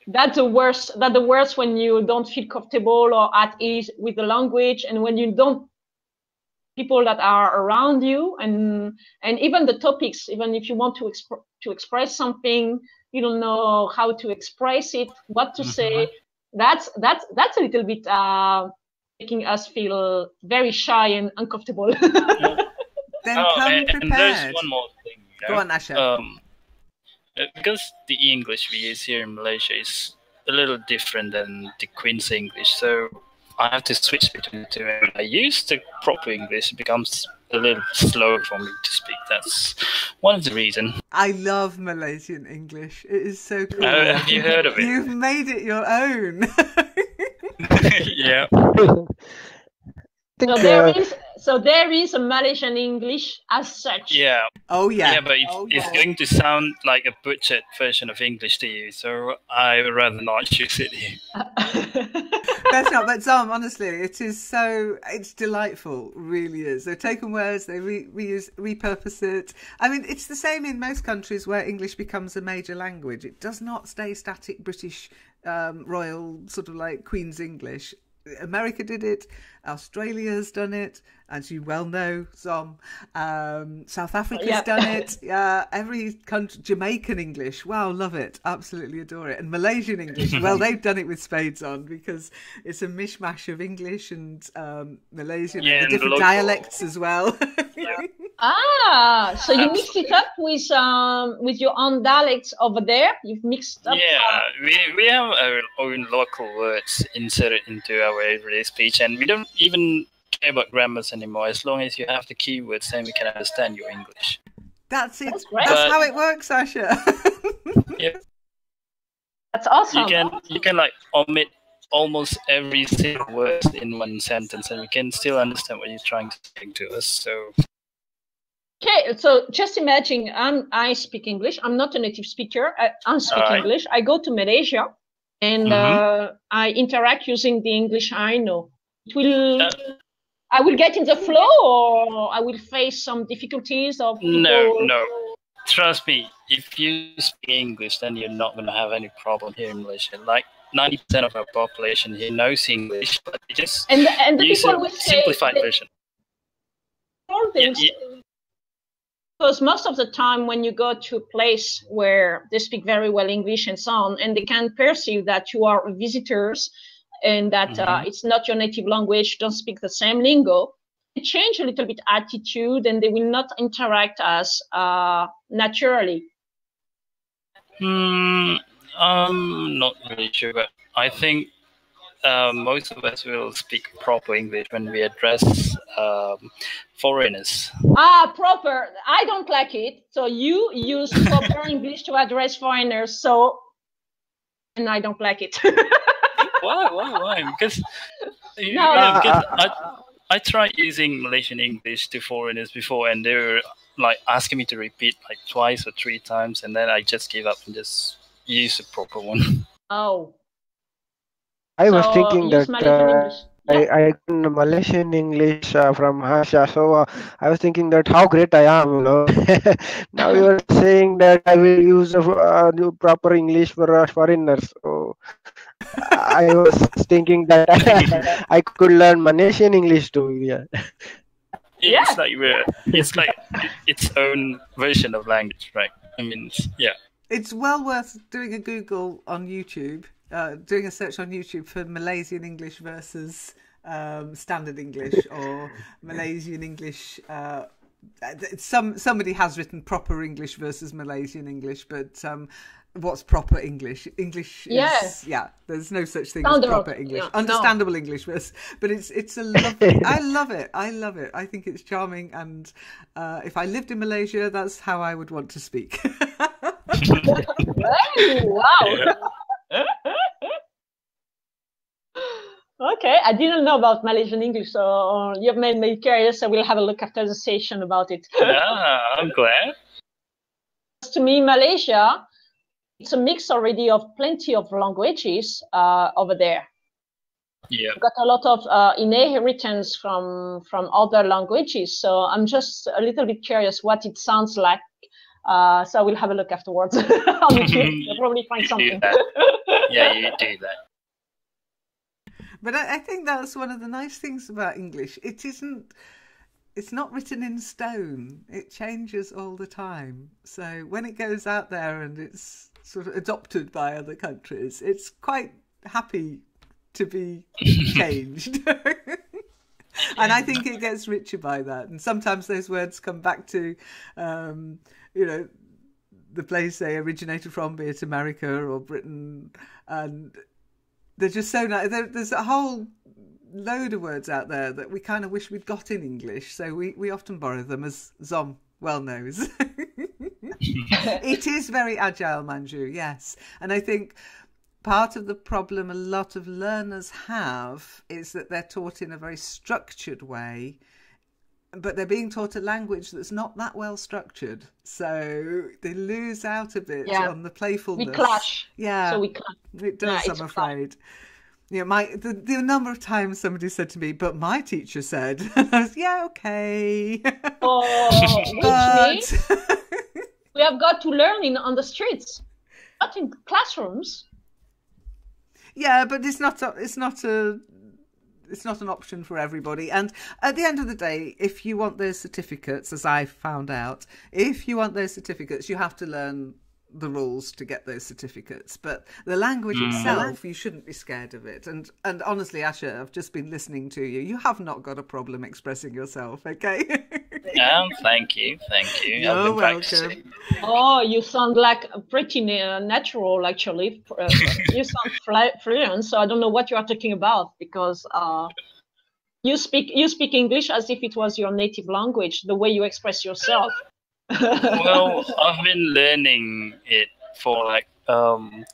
That's the worst. That's the worst when you don't feel comfortable or at ease with the language, and when you don't people that are around you, and even the topics. Even if you want to express something, you don't know how to express it, what to say. That's a little bit making us feel very shy and uncomfortable.
Then come prepared.
And there's one more thing.
Go on, Asha.
Because the English we use here in Malaysia is a little different than the Queen's English, so I have to switch between the two. When I use the proper English, it becomes a little slow for me to speak. That's one of the reasons.
I love Malaysian English. It is so cool.
Have you heard of it?
You've made it your own.
Yeah.
So there is a Malaysian English as such.
Yeah.
Oh yeah.
Yeah, but it's going to sound like a butchered version of English to you, so I would rather not use it here.
That's not, but Zom, honestly, it's delightful, really is. They've taken words, they repurpose it. I mean, it's the same in most countries where English becomes a major language. It does not stay static British royal sort of like Queen's English. America did it, Australia's done it, as you well know, Zom. South Africa's done it. Every country, Jamaican English, wow, love it, absolutely adore it. And Malaysian English, well, they've done it with spades on, because it's a mishmash of English and Malaysian and the different dialects as well.
So you mixed it up with your own dialects over there. You've mixed up.
Yeah, we have our own local words inserted into our everyday speech, and we don't even care about grammars anymore. As long as you have the keywords, then we can understand your English.
That's it. That's how it works, Asha.
Yeah.
That's awesome.
You can like omit almost every single word in one sentence, and we can still understand what you're trying to say to us. So
Okay, so just imagine I speak English. I'm not a native speaker. I speak English. I go to Malaysia and I interact using the English I know. I will get in the flow, or I will face some difficulties of people.
No. Trust me, if you speak English, then you're not going to have any problem here in Malaysia. Like 90% of our population here knows English, but they just
and the
use
people
a
will
simplified version.
Because most of the time when you go to a place where they speak very well English and so on, and they can perceive that you are visitors and that it's not your native language, don't speak the same lingo, they change a little bit attitude and they will not interact as naturally.
I'm not really sure, but I think most of us will speak proper English when we address foreigners.
Proper. I don't like it. So you use proper English to address foreigners. And I don't like it.
Why? Because I tried using Malaysian English to foreigners before, and they were like asking me to repeat like twice or 3 times, and then I just gave up and just use the proper one.
Oh.
I was thinking that
I
got Malaysian English from Hasha, so I was thinking that how great I am, you know. Now you are saying that I will use the proper English for foreigners. So I was thinking that I could learn Malaysian English too. Yeah.
It's like its own version of language, right? I mean, yeah.
It's well worth doing a Google on YouTube. Doing a search on YouTube for Malaysian English versus standard English, or Malaysian English. Somebody has written proper English versus Malaysian English, but what's proper English? English is there's no such thing as proper English. Understandable English, but it's a lovely. I love it. I think it's charming, and if I lived in Malaysia, that's how I would want to speak.
Wow. Okay, I didn't know about Malaysian English, so you've made me curious. I will have a look after the session about it.
Yeah, I'm glad.
To me, Malaysia, it's a mix already of plenty of languages over there.
Yeah,
We've got a lot of inheritance from other languages, so I'm just a little bit curious what it sounds like. So I will have a look afterwards on YouTube. You'll probably find something.
Yeah, you do that.
But I think that's one of the nice things about English. It's not written in stone. It changes all the time. So when it goes out there and it's sort of adopted by other countries, it's quite happy to be changed. And I think it gets richer by that. And sometimes those words come back to, the place they originated from, be it America or Britain, and they're just so nice. There's a whole load of words out there that we kind of wish we'd got in English, so we often borrow them, as Zom well knows. It is very agile, Manju, yes. And I think part of the problem a lot of learners have is that they're taught in a very structured way, but they're being taught a language that's not that well structured, so they lose out a bit on the playfulness.
We clash.
Yeah,
so we clash.
It does. I'm afraid. The number of times somebody said to me, "But my teacher said," I was, "Yeah, okay."
Which means we have got to learn on the streets, not in classrooms.
Yeah, but it's not an option for everybody. And at the end of the day, if you want those certificates, as I found out, if you want those certificates, you have to learn the rules to get those certificates. But the language itself, you shouldn't be scared of it. And honestly, Asha, I've just been listening to you. You have not got a problem expressing yourself, okay?
Thank you.
You're welcome.
Oh, you sound like pretty natural, actually. You sound fluent, so I don't know what you are talking about, because you speak English as if it was your native language, the way you express yourself.
Well, I've been learning it for like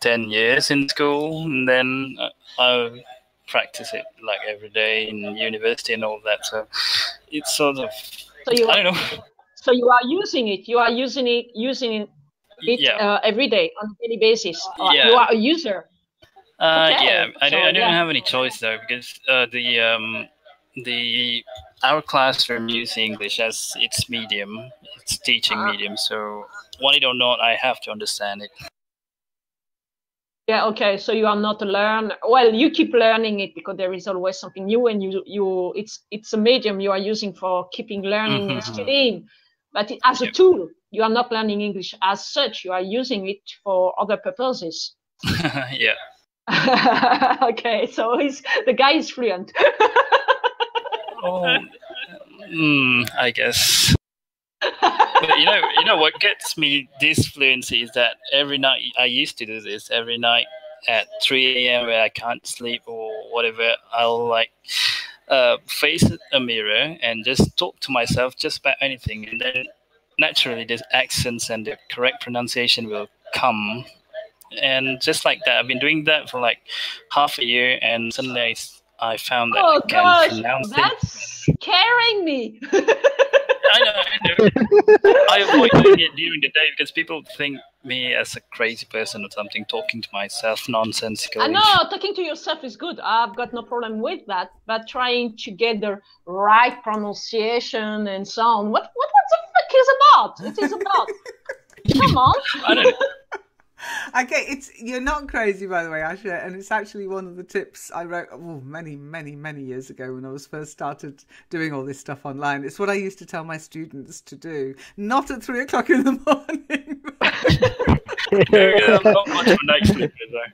10 years in school, and then I practice it like every day in university and all that. So it's sort of, I don't know.
So you are using it. You are using it every day on a daily basis.
Yeah.
You are a user. Okay.
Yeah, I
So,
don't have any choice though, because our classroom use English as its medium, its teaching medium. So want it or not, I have to understand it.
Yeah. Okay. So you are not a learner. Well, you keep learning it because there is always something new, and it's a medium you are using for keeping learning and studying. But as a tool, you are not learning English as such. You are using it for other purposes.
Yeah.
Okay, so the guy is fluent.
I guess. But you know what gets me this fluency is that every night I used to do this. Every night at 3 a.m. where I can't sleep or whatever, I'll like face a mirror and just talk to myself just about anything, and then naturally the accents and the correct pronunciation will come. And just like that, I've been doing that for like half a year, and suddenly I found that I can pronounce
that's scaring me.
I know. I avoid doing it during the day because people think me as a crazy person or something, talking to myself nonsensically.
I know, talking to yourself is good. I've got no problem with that. But trying to get the right pronunciation and so on, what the fuck is about? It is about. Come on.
I don't know.
Okay, you're not crazy, by the way, Asha, and it's actually one of the tips I wrote many years ago when I was first started doing all this stuff online. It's what I used to tell my students to do, not at 3 o'clock in the morning.
I'm not much of a night sleeper, though.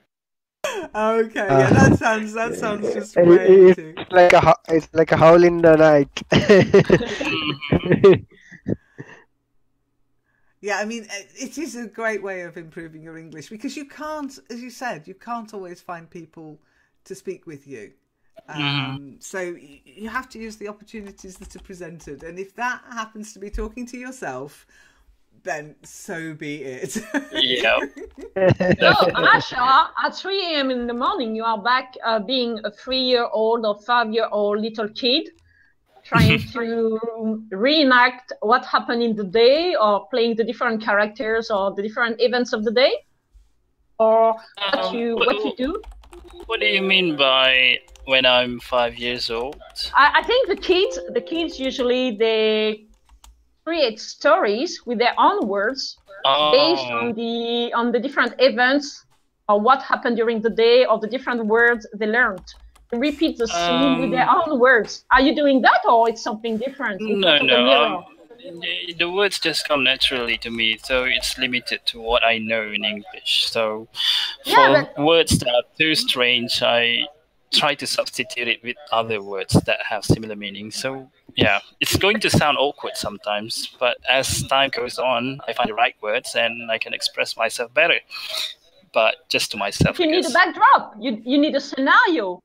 Okay, yeah, that sounds just way too.
It's like a howl in the night.
Yeah, I mean, it is a great way of improving your English because you can't, as you said, you can't always find people to speak with you. So you have to use the opportunities that are presented. And if that happens to be talking to yourself, then so be it.
Yeah.
So, Asha, at 3 a.m. in the morning, you are back being a 3-year-old or 5-year-old little kid, trying to reenact what happened in the day, or playing the different characters or the different events of the day, or what you do.
What do you mean by when I'm 5 years old?
I think the kids usually they create stories with their own words based on the different events or what happened during the day or the different words they learned. They repeat the scene with their own words. Are you doing that, or it's something different?
No. The words just come naturally to me, so it's limited to what I know in English. So for words that are too strange, I try to substitute it with other words that have similar meaning. So yeah, it's going to sound awkward sometimes, but as time goes on, I find the right words and I can express myself better. But just to myself.
You need a backdrop. You need a scenario.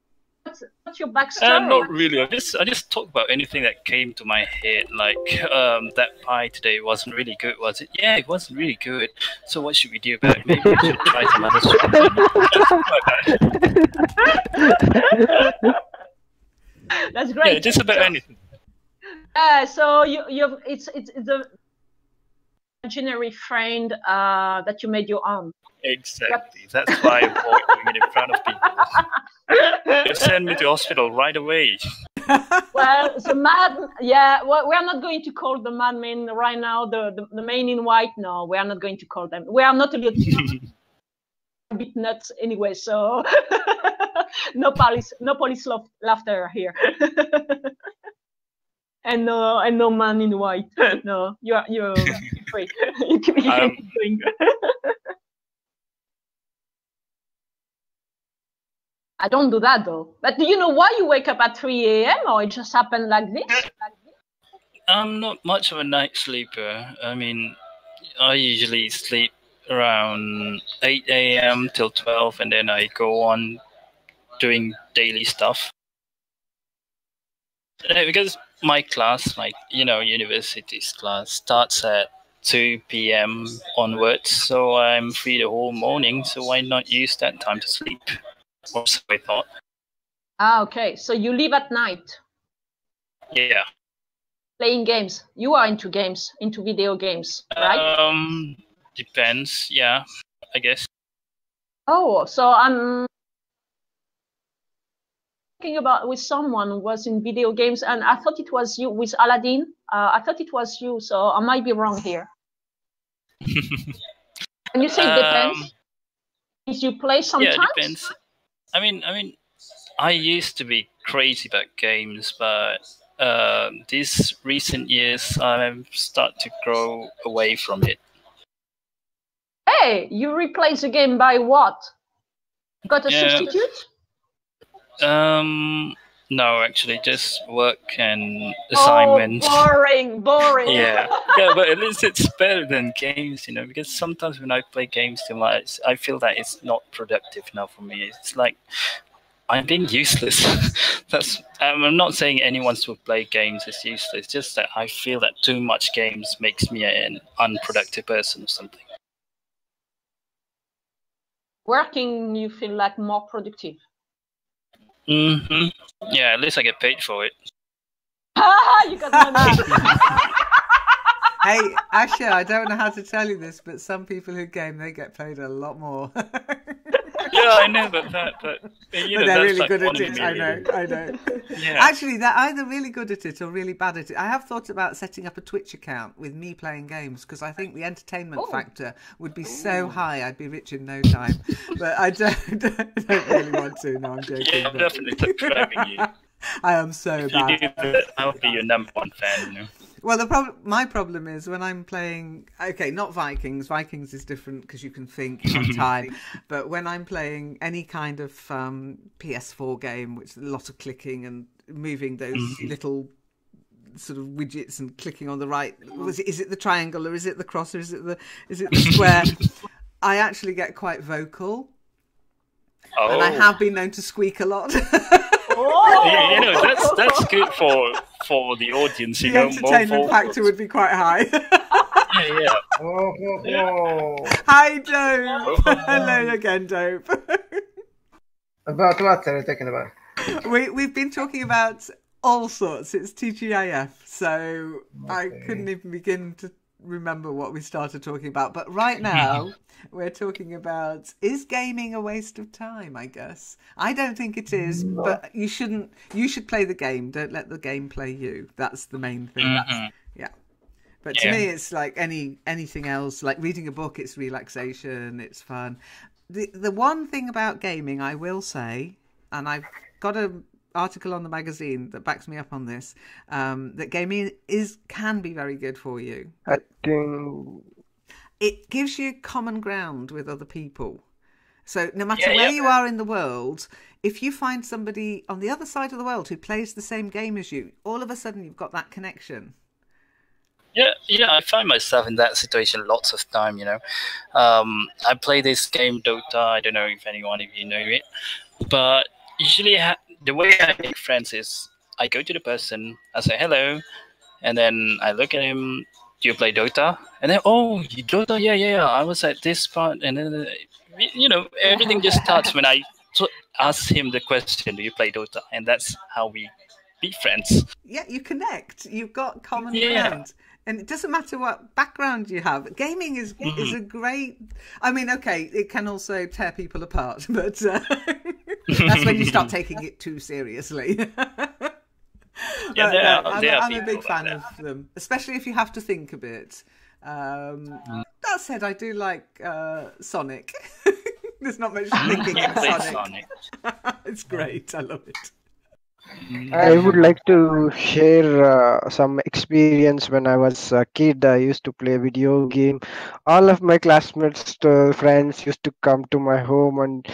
What's your backstory?
Not really. I just talk about anything that came to my head. Like that pie today wasn't really good, was it? Yeah, it wasn't really good. So what should we do about it? Maybe we should try some other stuff.
That's great.
Yeah, just about anything.
So it's the imaginary friend that you made your own.
Exactly. That's why I avoid doing it in front of people. They send me to hospital right away.
Well, we're not going to call the madmen right now. The men in white. No, we are not going to call them. We are not a bit nuts anyway. So no police laughter here. And no man in white. No, you're free. You can keep going. I don't do that though. But do you know why you wake up at 3 a.m. or it just happened like this?
I'm not much of a night sleeper. I mean, I usually sleep around 8 a.m. till 12, and then I go on doing daily stuff. Because my class, university's class, starts at 2 p.m. onwards, so I'm free the whole morning, so why not use that time to sleep? Or so I thought.
Okay. So you leave at night?
Yeah.
playing games? You are into games, into video games, right?
Depends. Yeah, I guess.
Oh, so I'm talking about with someone who was in video games, and I thought it was you with Aladdin. I thought it was you, so I might be wrong here. And you say it depends. If you play sometimes?
Yeah, it depends. I mean, I used to be crazy about games, but these recent years I've started to grow away from it.
Hey, you replace the game by what? Got a substitute?
No, actually, just work and assignments.
Oh, boring.
Yeah, but at least it's better than games, because sometimes when I play games too much, I feel that it's not productive enough for me. It's like I'm being useless. I'm not saying anyone who play games is useless. Just that I feel that too much games makes me an unproductive person or something.
Working, you feel like more productive.
Mm-hmm. Yeah, at least I get paid for it.
You got money.
Hey, Asha, I don't know how to tell you this, but some people who game, they get paid a lot more.
Yeah, I know, but they're
really
like
good at it. I know.
Yeah.
Actually, they're either really good at it or really bad at it. I have thought about setting up a Twitch account with me playing games because I think the entertainment factor would be so high, I'd be rich in no time. But I don't really want to. No, I'm joking.
Yeah, I'm definitely subscribing you.
I am so bad.
If you do that, I'll be your #1 fan.
Well, my problem is when I'm playing. Okay, not Vikings. Vikings is different because you can think you have time. But when I'm playing any kind of PS4 game, which is a lot of clicking and moving those little sort of widgets and clicking on the right. Is it the triangle or is it the cross or is it the square? I actually get quite vocal, and I have been known to squeak a lot.
That's good for the audience.
The entertainment factor would be quite high.
Yeah.
Hi, Dope. Hello again, Dope.
About what are you talking about?
We've been talking about all sorts. It's TGIF, so I couldn't even begin to remember what we started talking about. But right now, we're talking about, is gaming a waste of time, I guess? I don't think it is, but you shouldn't. You should play the game. Don't let the game play you. That's the main thing. But to me, it's like anything else. Like reading a book, it's relaxation, it's fun. The one thing about gaming, I will say, and I've got an article on the magazine that backs me up on this, that gaming can be very good for you.
I think
it gives you common ground with other people. So no matter where you are in the world, if you find somebody on the other side of the world who plays the same game as you, all of a sudden you've got that connection.
Yeah, I find myself in that situation lots of time, I play this game, Dota. I don't know if anyone of you know it. But usually the way I make friends is I go to the person, I say hello, and then I look at him, do you play Dota? And then, you Dota? Yeah, I was at this part. And then, everything just starts when I ask him the question, do you play Dota? And that's how we be friends.
Yeah, you connect. You've got common ground. And it doesn't matter what background you have. Gaming is a great... I mean, okay, it can also tear people apart, but that's when you start taking it too seriously. I'm a big fan of them, especially if you have to think a bit. That said, I do like Sonic. There's not much thinking in Sonic. It's great. I love it.
I would like to share some experience when I was a kid. I used to play video game. All of my classmates, friends used to come to my home and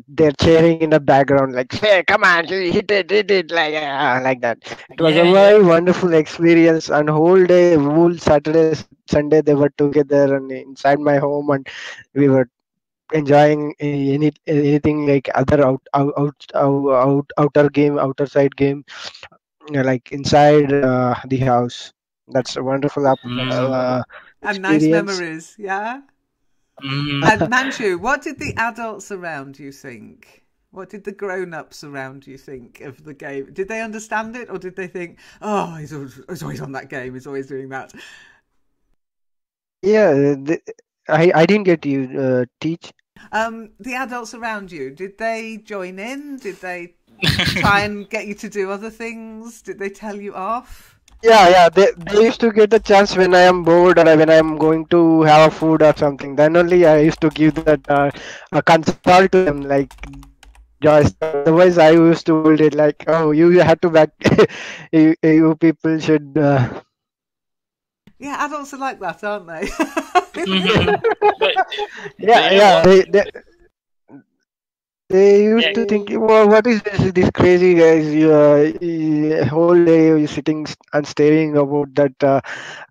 they're cheering in the background like, hey, come on, hit it, like that. It was a very wonderful experience, and whole day, whole Saturday, Sunday, they were together and inside my home, and we were enjoying anything like other outer side game, like inside the house. That's a wonderful
and nice memories. And Manju, what did the adults around you think? What did the grown-ups around you think of the game? Did they understand it, or did they think, "Oh, he's always on that game. He's always doing that"?
Yeah, I didn't get you teach.
The adults around you, did they join in? Did they try and get you to do other things? Did they tell you off?
Yeah. They used to get the chance when I am bored or when I am going to have a food or something. Then only I used to give that a consult to them, like Joyce. Otherwise, I used to hold it like, oh, you have to back. You people should.
Yeah, adults are like that, aren't they?
Yeah. They used to think, well, what is this crazy guys? Whole day you sitting and staring about that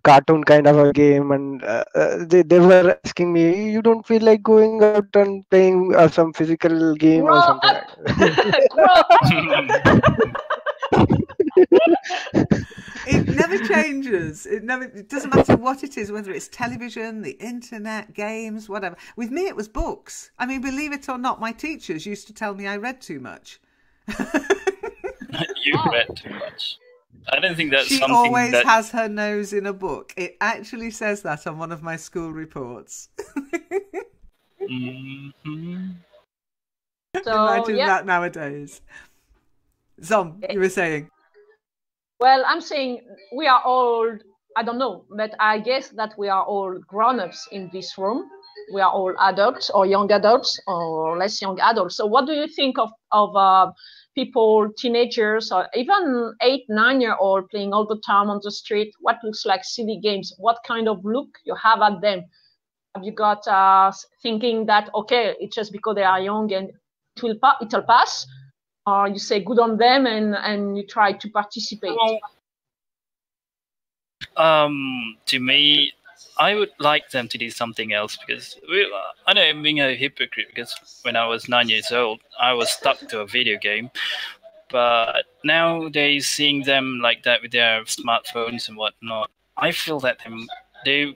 cartoon kind of a game, and they were asking me, you don't feel like going out and playing some physical game or something like that.
It never changes. It doesn't matter what it is, whether it's television, the internet, games, whatever. With me, it was books. I mean, believe it or not, my teachers used to tell me I read too much.
You read too much. I don't think that's
she
something
always
that...
has her nose in a book. It actually says that on one of my school reports.
Mm-hmm.
Imagine that nowadays. Zom, you were saying?
Well, I'm saying we are all, I don't know, but I guess that we are all grown-ups in this room. We are all adults or young adults or less young adults. So what do you think of people, teenagers, or even 8, 9-year-old playing all the time on the street? What looks like silly games? What kind of look you have at them? Have you got thinking that, okay, it's just because they are young and it'll pass? Or you say good on them and you try to participate?
To me, I would like them to do something else, because I know I'm being a hypocrite, because when I was 9 years old, I was stuck to a video game. But nowadays, seeing them like that with their smartphones and whatnot, I feel that they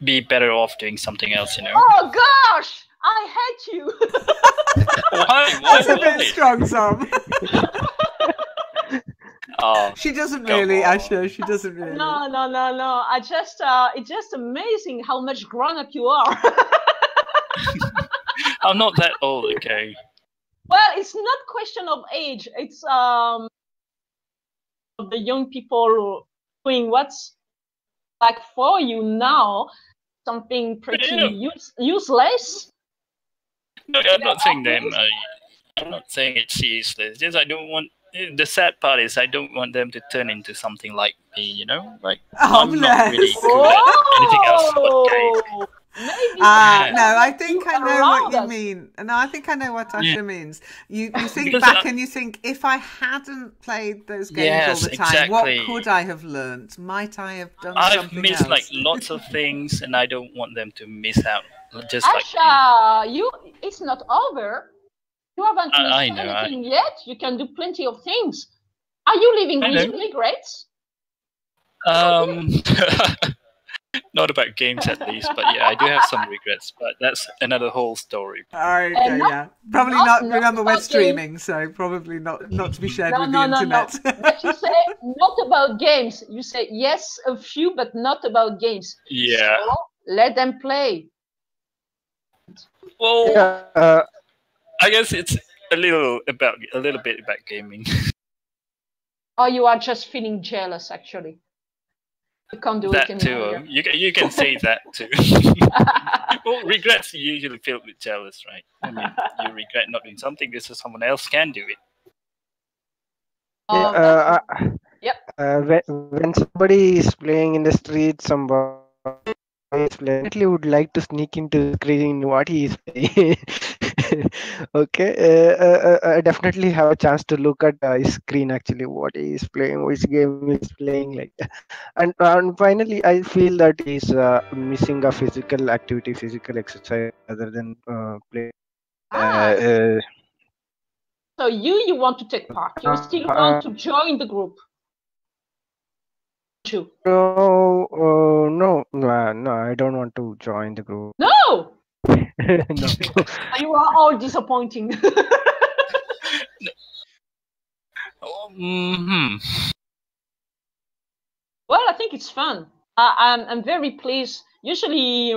be better off doing something else, you know.
Oh gosh, I hate you.
Why?
That's a bit strong, Sam.
Oh,
she doesn't really, Asha. She doesn't really.
No. It's just amazing how much grown up you are.
I'm not that old, okay.
Well, it's not question of age. It's the young people doing what's like for you now, something pretty useless.
No, I'm not saying them. I'm not saying it's useless. Just I don't want. The sad part is I don't want them to turn into something like me. You know, like I'm not really good at anything else but game.
No, I think I know what you mean. No, I think I know what Asha means. You think back and you think, if I hadn't played those games all the time, what could I have learned? Might I have done something else?
I've missed like lots of things, and I don't want them to miss out. Just
Asha, it's not over. You haven't missed anything yet. You can do plenty of things. Are you living with regrets?
Not about games at least, but yeah, I do have some regrets, but that's another whole story.
Okay, yeah. Probably not. Remember, we're streaming, so probably not to be shared with the internet.
No. But you say not about games. You say yes, a few, but not about games.
Yeah.
So let them play.
Well, I guess it's a little bit about gaming.
Or you are just feeling jealous, actually. You can't do
that
it
too. You can say that too. Well, regrets you usually filled with jealous, right? I mean, you regret not doing something because someone else can do it.
When somebody is playing in the street, somebody is playing, definitely would like to sneak into the screen what he is playing. Okay, I definitely have a chance to look at his screen, actually, what he is playing, which game he is playing, like that. And finally, I feel that he's missing a physical activity, physical exercise, rather than play.
So you want to take part? You still want to join the group?
No, I don't want to join the group.
No.
No.
You are all disappointing. Well, I think it's fun. I'm very pleased. Usually,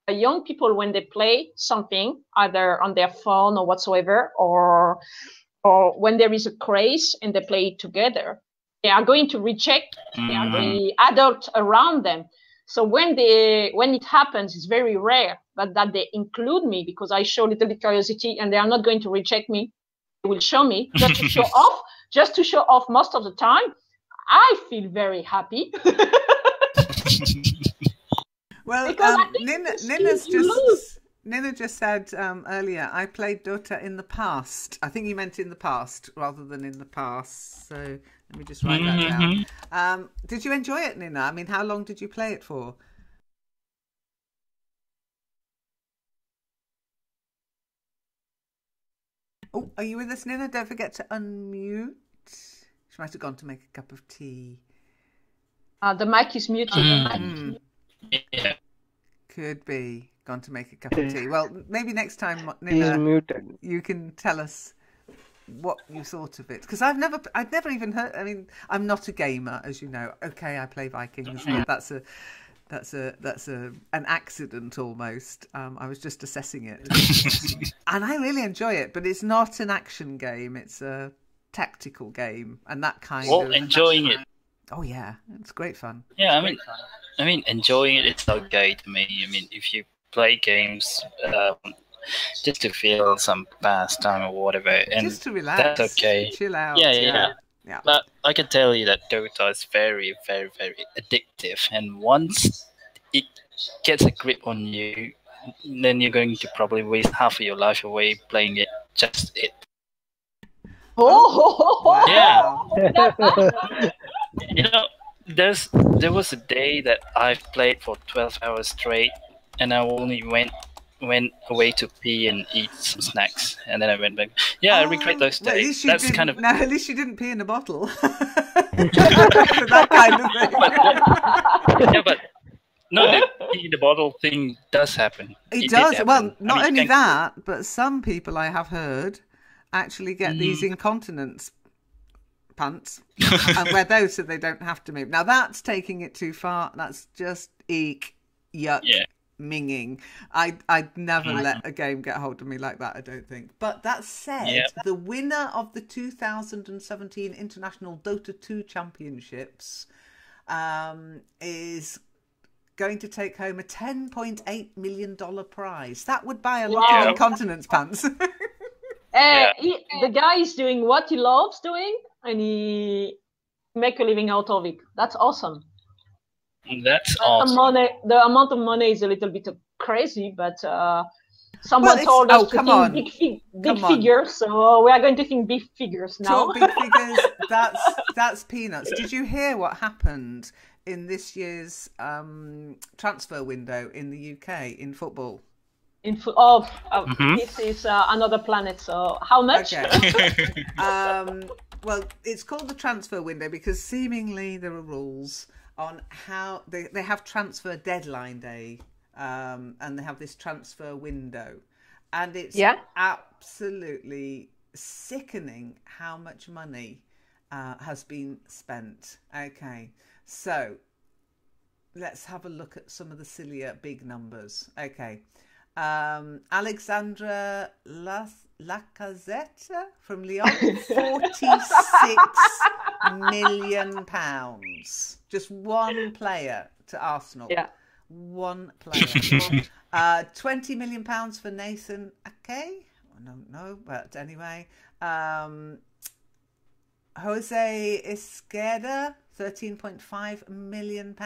young people, when they play something, either on their phone or whatsoever, or when there is a craze and they play it together, they are going to reject the adult around them. So when it happens, it's very rare that they include me, because I show a little bit curiosity, and they are not going to reject me. They will show me just to show off. Just to show off most of the time. I feel very happy.
Well, Nina just said earlier, I played Dota in the past. I think you meant in the past rather than in the past. So let me just write that down. Did you enjoy it, Nina? I mean, how long did you play it for? Oh, are you with us, Nina? Don't forget to unmute. She might have gone to make a cup of tea.
The mic is muted.
Yeah.
Could be gone to make a cup of tea. Well, maybe next time, Nina, you can tell us what you thought of it, because I'd never even heard. I mean, I'm not a gamer, as you know. Okay, I play Vikings, but that's an accident almost. I was just assessing it, and I really enjoy it. But it's not an action game; it's a tactical game, and that kind of
enjoying it.
Oh yeah, it's great fun.
Yeah, I mean, enjoying it. It's okay to me. I mean, if you play games just to feel some pastime or whatever, and
just to relax,
that's okay.
Chill out.
Yeah. But I can tell you that Dota is very, very, very addictive, and once it gets a grip on you, then you're going to probably waste half of your life away playing it. Just it.
Oh,
yeah. You know, there was a day that I've played for 12 hours straight, and I only went away to pee and eat some snacks, and then I went back. Yeah, I regret those days. That's kind of...
No, at least you didn't pee in a bottle. That kind of thing.
Yeah, but no, the pee in the bottle thing does happen.
It does. Well, not only that, but some people I have heard actually get these incontinence pants and wear those so they don't have to move. Now that's taking it too far. That's just yuck, minging. I'd never let a game get hold of me like that, I don't think. But that said, the winner of the 2017 International Dota 2 Championships is going to take home a $10.8 million prize. That would buy a lot of incontinence pants.
The guy is doing what he loves doing, and he make a living out of it. That's awesome.
That's awesome.
The amount of money is a little bit crazy, but someone told us to think big figures, so we are going to think big figures now.
Talk big figures. That's peanuts. Did you hear what happened in this year's transfer window in the UK in football? This is another planet. So how much? Okay. Well, it's called the transfer window because seemingly there are rules on how they have transfer deadline day, and they have this transfer window, and it's absolutely sickening how much money has been spent. Okay, so let's have a look at some of the sillier big numbers. Okay. Alexandra Lacazette from Lyon, £46 million. Just one player to Arsenal. Yeah. One player. £20 million for Nathan Ake. I don't know, but anyway. Jose Izquierda, £13.5 million.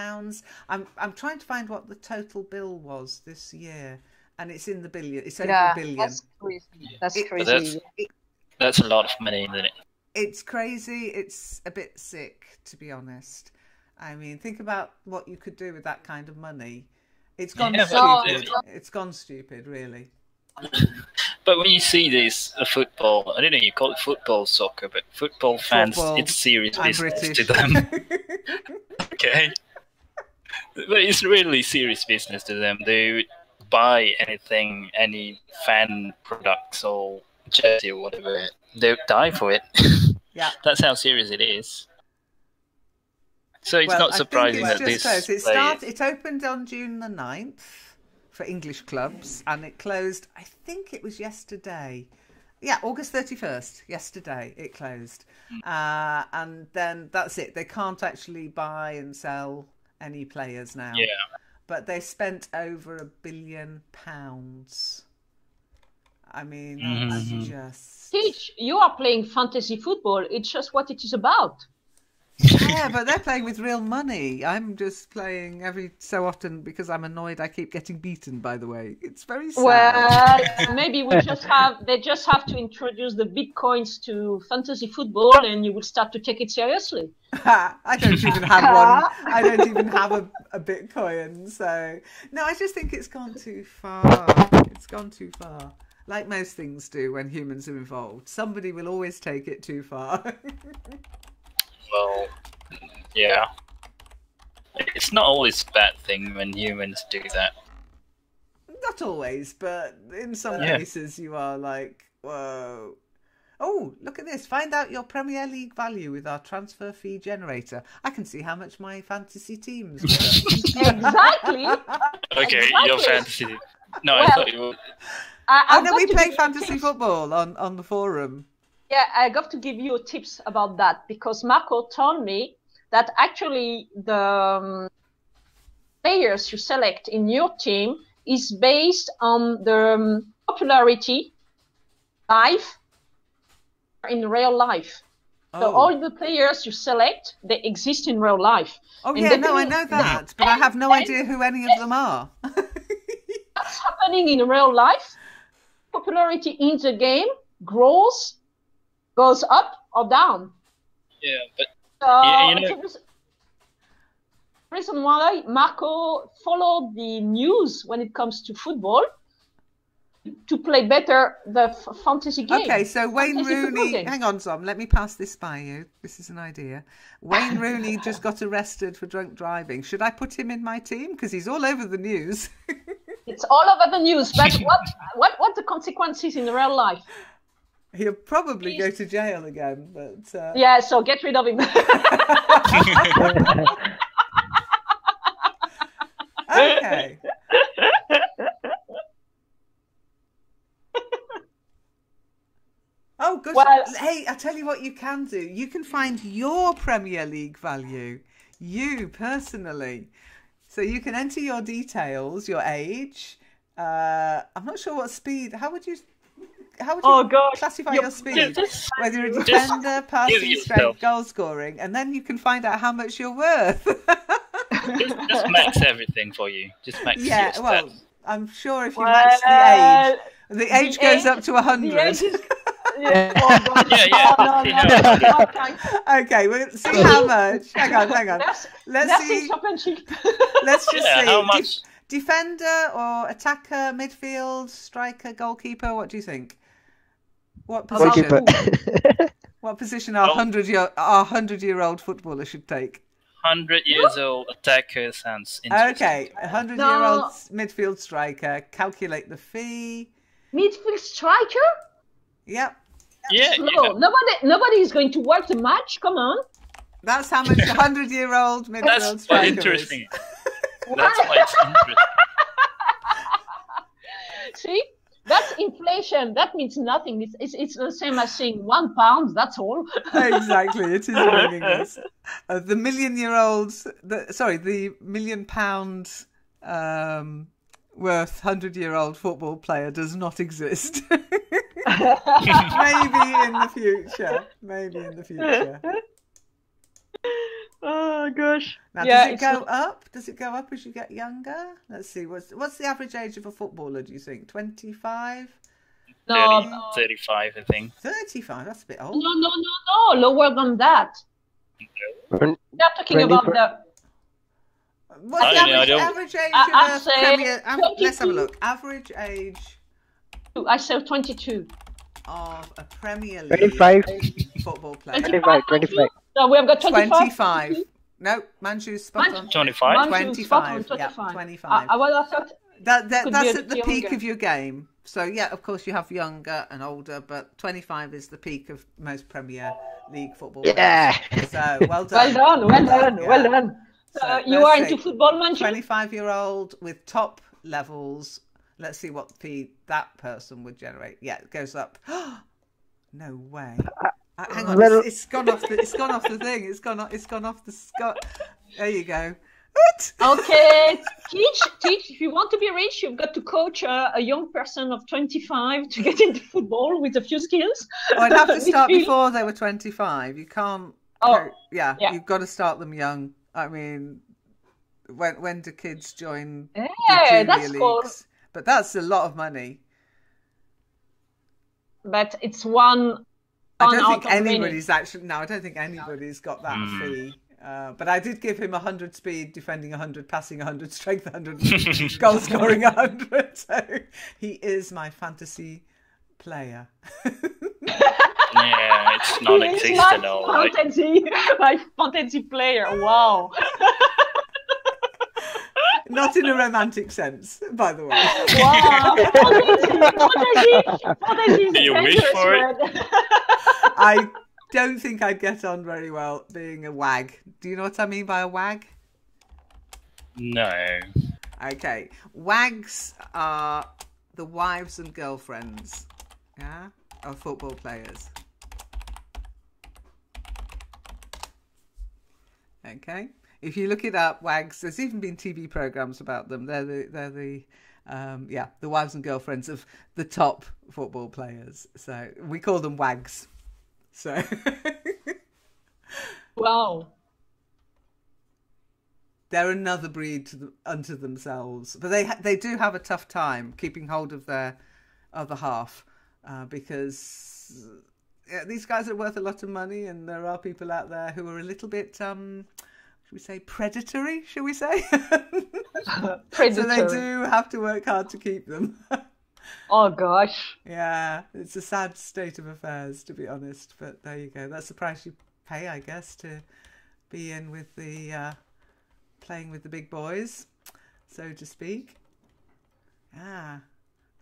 I'm trying to find what the total bill was this year. And it's in the billion. It's over a billion.
That's crazy. That's crazy.
That's a lot of money, isn't it?
It's crazy. It's a bit sick, to be honest. I mean, think about what you could do with that kind of money. It's gone stupid. It's gone stupid, really.
But when you see this football, I don't know, you call it football soccer, but football fans, it's serious business to them. Okay. But it's really serious business to them. They buy anything, any fan products or jersey or whatever, they die for it.
Yeah.
That's how serious it is. So it's not surprising that this
It opened on June the 9th for English clubs, and it closed, I think it was yesterday. Yeah, August 31st, yesterday it closed. And then that's it. They can't actually buy and sell any players now.
Yeah.
But they spent over £1 billion. I mean, that's just...
Teach, you are playing fantasy football. It's just what it is about.
Yeah, but they're playing with real money. I'm just playing every so often because I'm annoyed I keep getting beaten, by the way. It's very sad.
Well, maybe they just have to introduce the bitcoins to fantasy football and you will start to take it seriously.
I don't even have one. I don't even have a bitcoin. So, no, I just think it's gone too far. It's gone too far. Like most things do when humans are involved. Somebody will always take it too far.
Well, yeah. It's not always a bad thing when humans do that.
Not always, but in some cases you are like, whoa. Oh, look at this. Find out your Premier League value with our transfer fee generator. I can see how much my fantasy team's worth.
Exactly.
Okay, your fantasy. No, I thought you would.
We play fantasy football on the forum.
Yeah, I got to give you tips about that because Marco told me that actually the players you select in your team is based on the popularity live in real life.
Oh.
So all the players you select, they exist in real life.
Oh, yeah, no, I know that, but I have no idea who any of them are.
That's happening in real life. Popularity in the game grows, goes up or down.
Yeah, but
the reason why Marco followed the news when it comes to football to play better the fantasy game.
Okay, so Wayne Rooney, hang on, Tom, let me pass this by you. This is an idea. Wayne Rooney just got arrested for drunk driving. Should I put him in my team? Because he's all over the news.
It's all over the news, but what the consequences in real life?
He'll probably go to jail again, but...
Yeah, so get rid of him.
Okay. Oh, good. Well, hey, I tell you what you can do. You can find your Premier League value, you personally. So you can enter your details, your age. I'm not sure what speed. How would you classify your speed? Whether you're a defender, passing, strength, goal scoring, and then you can find out how much you're worth.
just max everything for you. Just max.
Yeah, well, I'm sure if you match the age goes up to 100.
Yeah. Oh, God.
No.
Okay, we'll see how much. Hang on. Let's see. Let's just see.
How much?
Defender or attacker, midfield, striker, goalkeeper? What do you think? What position? What position our 100-year-old footballer should take?
100 years old attacker sounds interesting.
Okay, 100-year-old midfield striker. Calculate the fee.
Midfield striker?
Yep.
Yeah.
No, nobody is going to watch the match. Come on.
That's how much a 100-year-old midfield striker is.
Interesting. That's why it's interesting.
See, that's inflation. That means nothing. It's the same as saying £1. That's all.
Exactly, it is meaningless. The £1 million worth 100-year-old football player does not exist. Maybe in the future.
Oh gosh.
Now, does it go up? Does it go up as you get younger? Let's see. What's the average age of a footballer, do you think? 25?
No.
35, I think.
35? That's a bit old.
No. Lower than that. They're talking about the...
What's the average age of a Premier... Let's have a look. Average age...
I say 22.
Of a Premier League
25
football player.
25.
No, we have got
25. No, Manju's spot on.
25.
25. Yeah, 25.
I thought
that's at the peak of your game. So yeah, of course you have younger and older, but 25 is the peak of most Premier League football
Yeah.
players. So well
Well
done.
done, well done, well done.
So
You are into football, Manju?
25-year-old with top levels. Let's see what fee that person would generate. Yeah, it goes up. No way. Hang on,
Well-
it's gone off the thing. It's gone off the Scott. There you go. What?
Okay, teach. If you want to be rich, you've got to coach a young person of 25 to get into football with a few skills.
Oh, I'd have to start before they were 25. You can't.
Oh,
yeah,
yeah.
you've got to start them young. I mean, when do kids join the
Yeah,
junior
that's
leagues?
cool.
But that's a lot of money.
But it's one.
I don't
out
think
of many.
anybody's actually. No, I don't think anybody's got that fee. But I did give him 100 speed, defending 100, passing 100, strength 100, goal scoring 100. So he is my fantasy player.
Yeah, it's non-existent all. Like,
My fantasy player. Wow.
Not in a romantic sense, by the way.
Wow. Fantasy is
Do you wish
dangerous
for it?
word.
I don't think I'd get on very well being a wag. Do you know what I mean by a wag?
no.
Okay. Wags are the wives and girlfriends, yeah, of football players. Okay. If you look it up, wags, there's even been TV programs about them. They're the wives and girlfriends of the top football players. So we call them wags. So
Wow.
they're another breed unto themselves, but they do have a tough time keeping hold of their other half because these guys are worth a lot of money, and there are people out there who are a little bit, should we say, predatory? Shall we say?
Predatory.
So they do have to work hard to keep them.
Oh gosh.
Yeah, it's a sad state of affairs, to be honest. But there you go. That's the price you pay, I guess, to be in with the playing with the big boys, so to speak. Ah,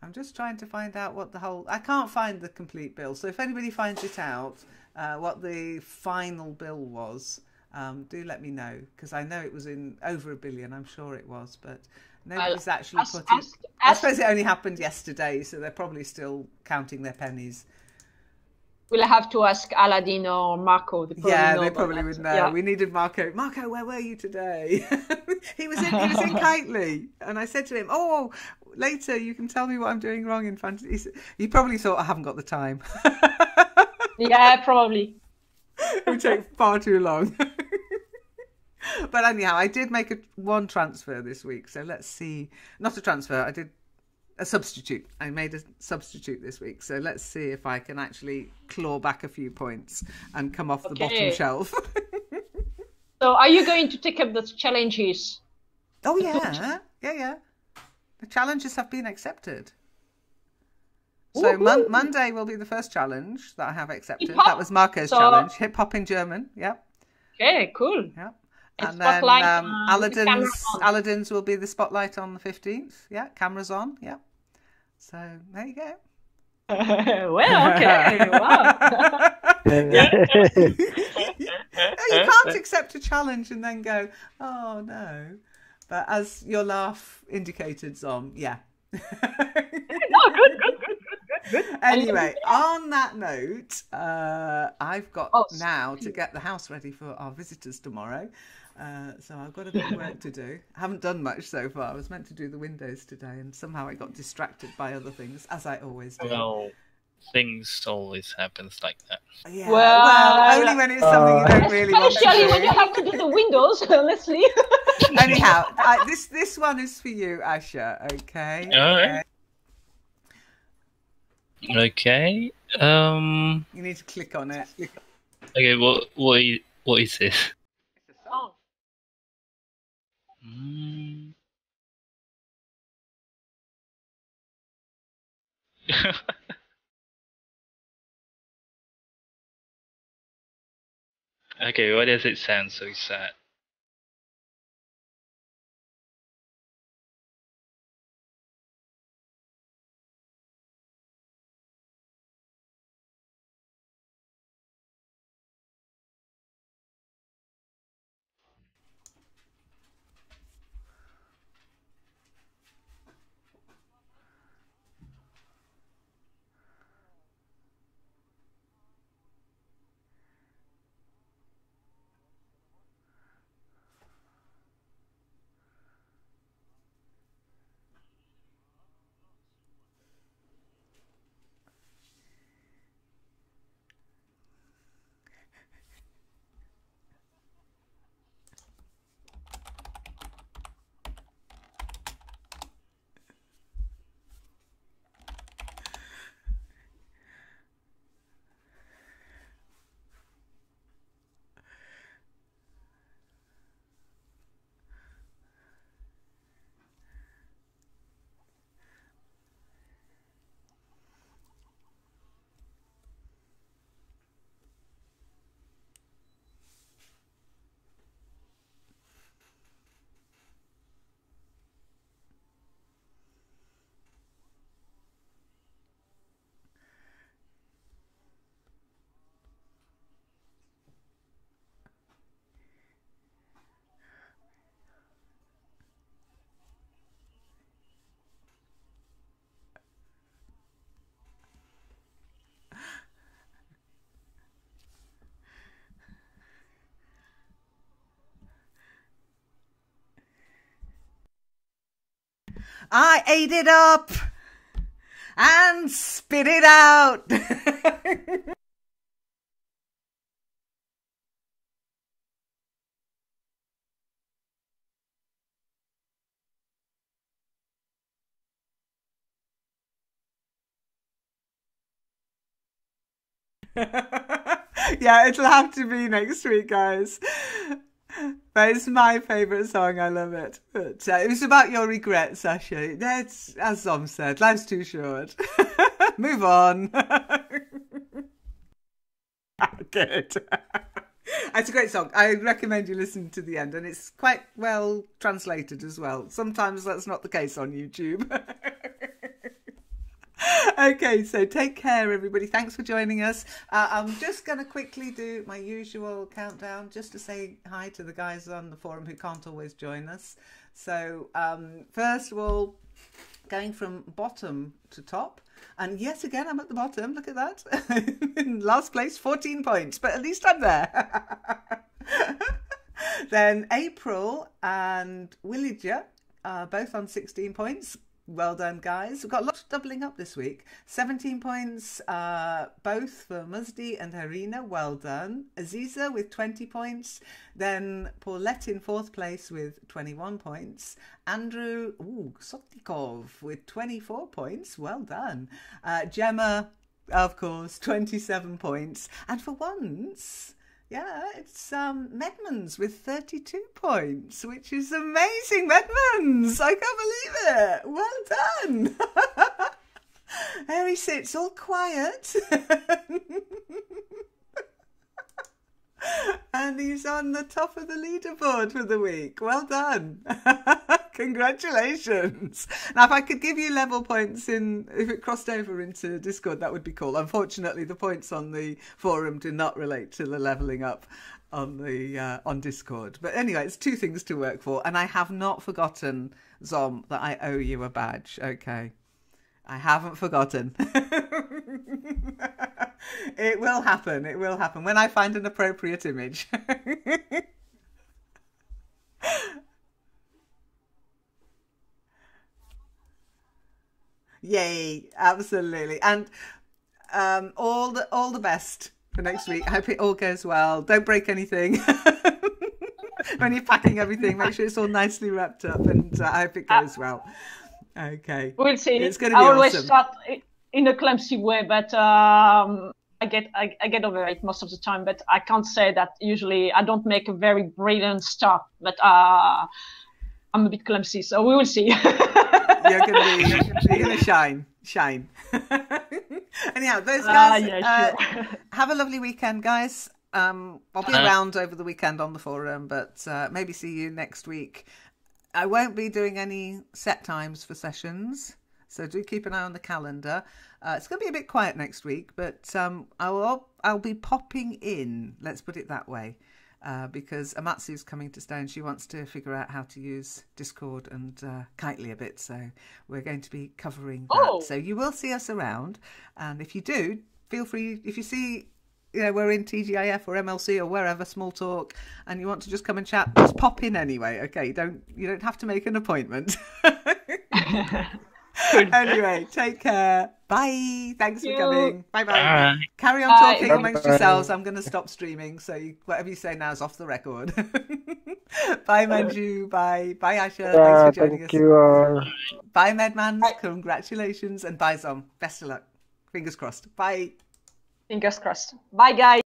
I'm just trying to find out what the whole. I can't find the complete bill. So if anybody finds it out, what the final bill was, do let me know, because I know it was in over $1 billion. I'm sure it was, but nobody's actually put it. I suppose it only happened yesterday, so they're probably still counting their pennies.
We'll have to ask Aladdin or Marco. They
Probably would know. Yeah. We needed Marco. Marco, where were you today? he was in Kitely, and I said to him, "Oh, later you can tell me what I'm doing wrong in fantasy." He probably thought I haven't got the time.
Yeah, probably.
It would take far too long. But anyhow, I did make one transfer this week, so let's see. Not a transfer, I did a substitute. I made a substitute this week, so let's see if I can actually claw back a few points and come off the bottom shelf.
So are you going to take up the challenges?
Oh yeah. The challenges have been accepted. So Monday will be the first challenge that I have accepted.
Hip-hop?
That was Marco's challenge. Hip hop in German. Yep.
Okay, cool.
Yep.
And
then
Aladdin's
Aladdin's will be the spotlight on the 15th. Yeah, cameras on. Yeah. So there you go.
Well, okay. Wow.
You can't accept a challenge and then go, oh no. But as your laugh indicated, Zom, yeah. Good. Anyway, on that note, I've got now to get the house ready for our visitors tomorrow. So I've got a bit of work to do. I haven't done much so far. I was meant to do the windows today, and somehow I got distracted by other things, as I always do.
Well, things always happens like that.
Yeah. Well, only when it's something you don't really want to do.
Especially when you have to do the windows, Leslie.
Anyhow, this one is for you, Asha. Okay.
All right. Okay.
You need to click on it.
Okay. What is this?
It's a song.
Okay. Why does it sound so sad?
I ate it up and spit it out. Yeah, it'll have to be next week, guys. But it's my favourite song. I love it. But it was about your regrets, Sasha. That's, as Zom said, life's too short. Move on. Good. It's a great song. I recommend you listen to the end, and it's quite well translated as well. Sometimes that's not the case on YouTube. Okay, so take care, everybody. Thanks for joining us. I'm just going to quickly do my usual countdown just to say hi to the guys on the forum who can't always join us. So first of all, going from bottom to top. And yet again, I'm at the bottom. Look at that. In last place, 14 points. But at least I'm there. Then April and Willidja, both on 16 points. Well done, guys. We've got lots doubling up this week. 17 points, both for Muzdi and Harina. Well done. Aziza with 20 points. Then Paulette in 4th place with 21 points. Andrew Sotnikov with 24 points. Well done. Gemma, of course, 27 points. And for once... yeah, it's Medmans with 32 points, which is amazing, Medmans! I can't believe it! Well done! There he sits, all quiet. And he's on the top of the leaderboard for the week. Well done. Congratulations. Now, if I could give you level points if it crossed over into Discord, that would be cool. Unfortunately, the points on the forum do not relate to the leveling up on Discord. But anyway, it's 2 things to work for. And I have not forgotten, Zom, that I owe you a badge. Okay. I haven't forgotten. It will happen. It will happen when I find an appropriate image. Yay! Absolutely. And all the best for next week. I hope it all goes well. Don't break anything. When you're packing everything, make sure it's all nicely wrapped up, and I hope it goes well. Okay.
We'll see.
It's going to be
I always
awesome.
start in a clumsy way, but I get over it most of the time. But I can't say that usually I don't make a very brilliant start, but I'm a bit clumsy, so we will see.
You're going to shine. Anyhow, those guys,
sure.
Have a lovely weekend, guys. I'll be around over the weekend on the forum, but maybe see you next week. I won't be doing any set times for sessions, so do keep an eye on the calendar. It's going to be a bit quiet next week, but I'll be popping in, let's put it that way, because Amatsu's coming to stay and she wants to figure out how to use Discord and Kitely a bit, so we're going to be covering that.
Oh.
So you will see us around, and if you do, feel free, if you see... we're in TGIF or MLC or wherever, small talk, and you want to just come and chat, just pop in anyway. Okay, you don't have to make an appointment. Anyway, take care. Bye. Thanks for coming. Bye. Carry on talking amongst yourselves. I'm going to stop streaming, so whatever you say now is off the record. Bye, Manju. Bye, Asha. Thanks for joining us.
Thank you.
Bye, Medmans. Congratulations, and bye, Zom. Best of luck. Fingers crossed. Bye.
Fingers crossed. Bye, guys.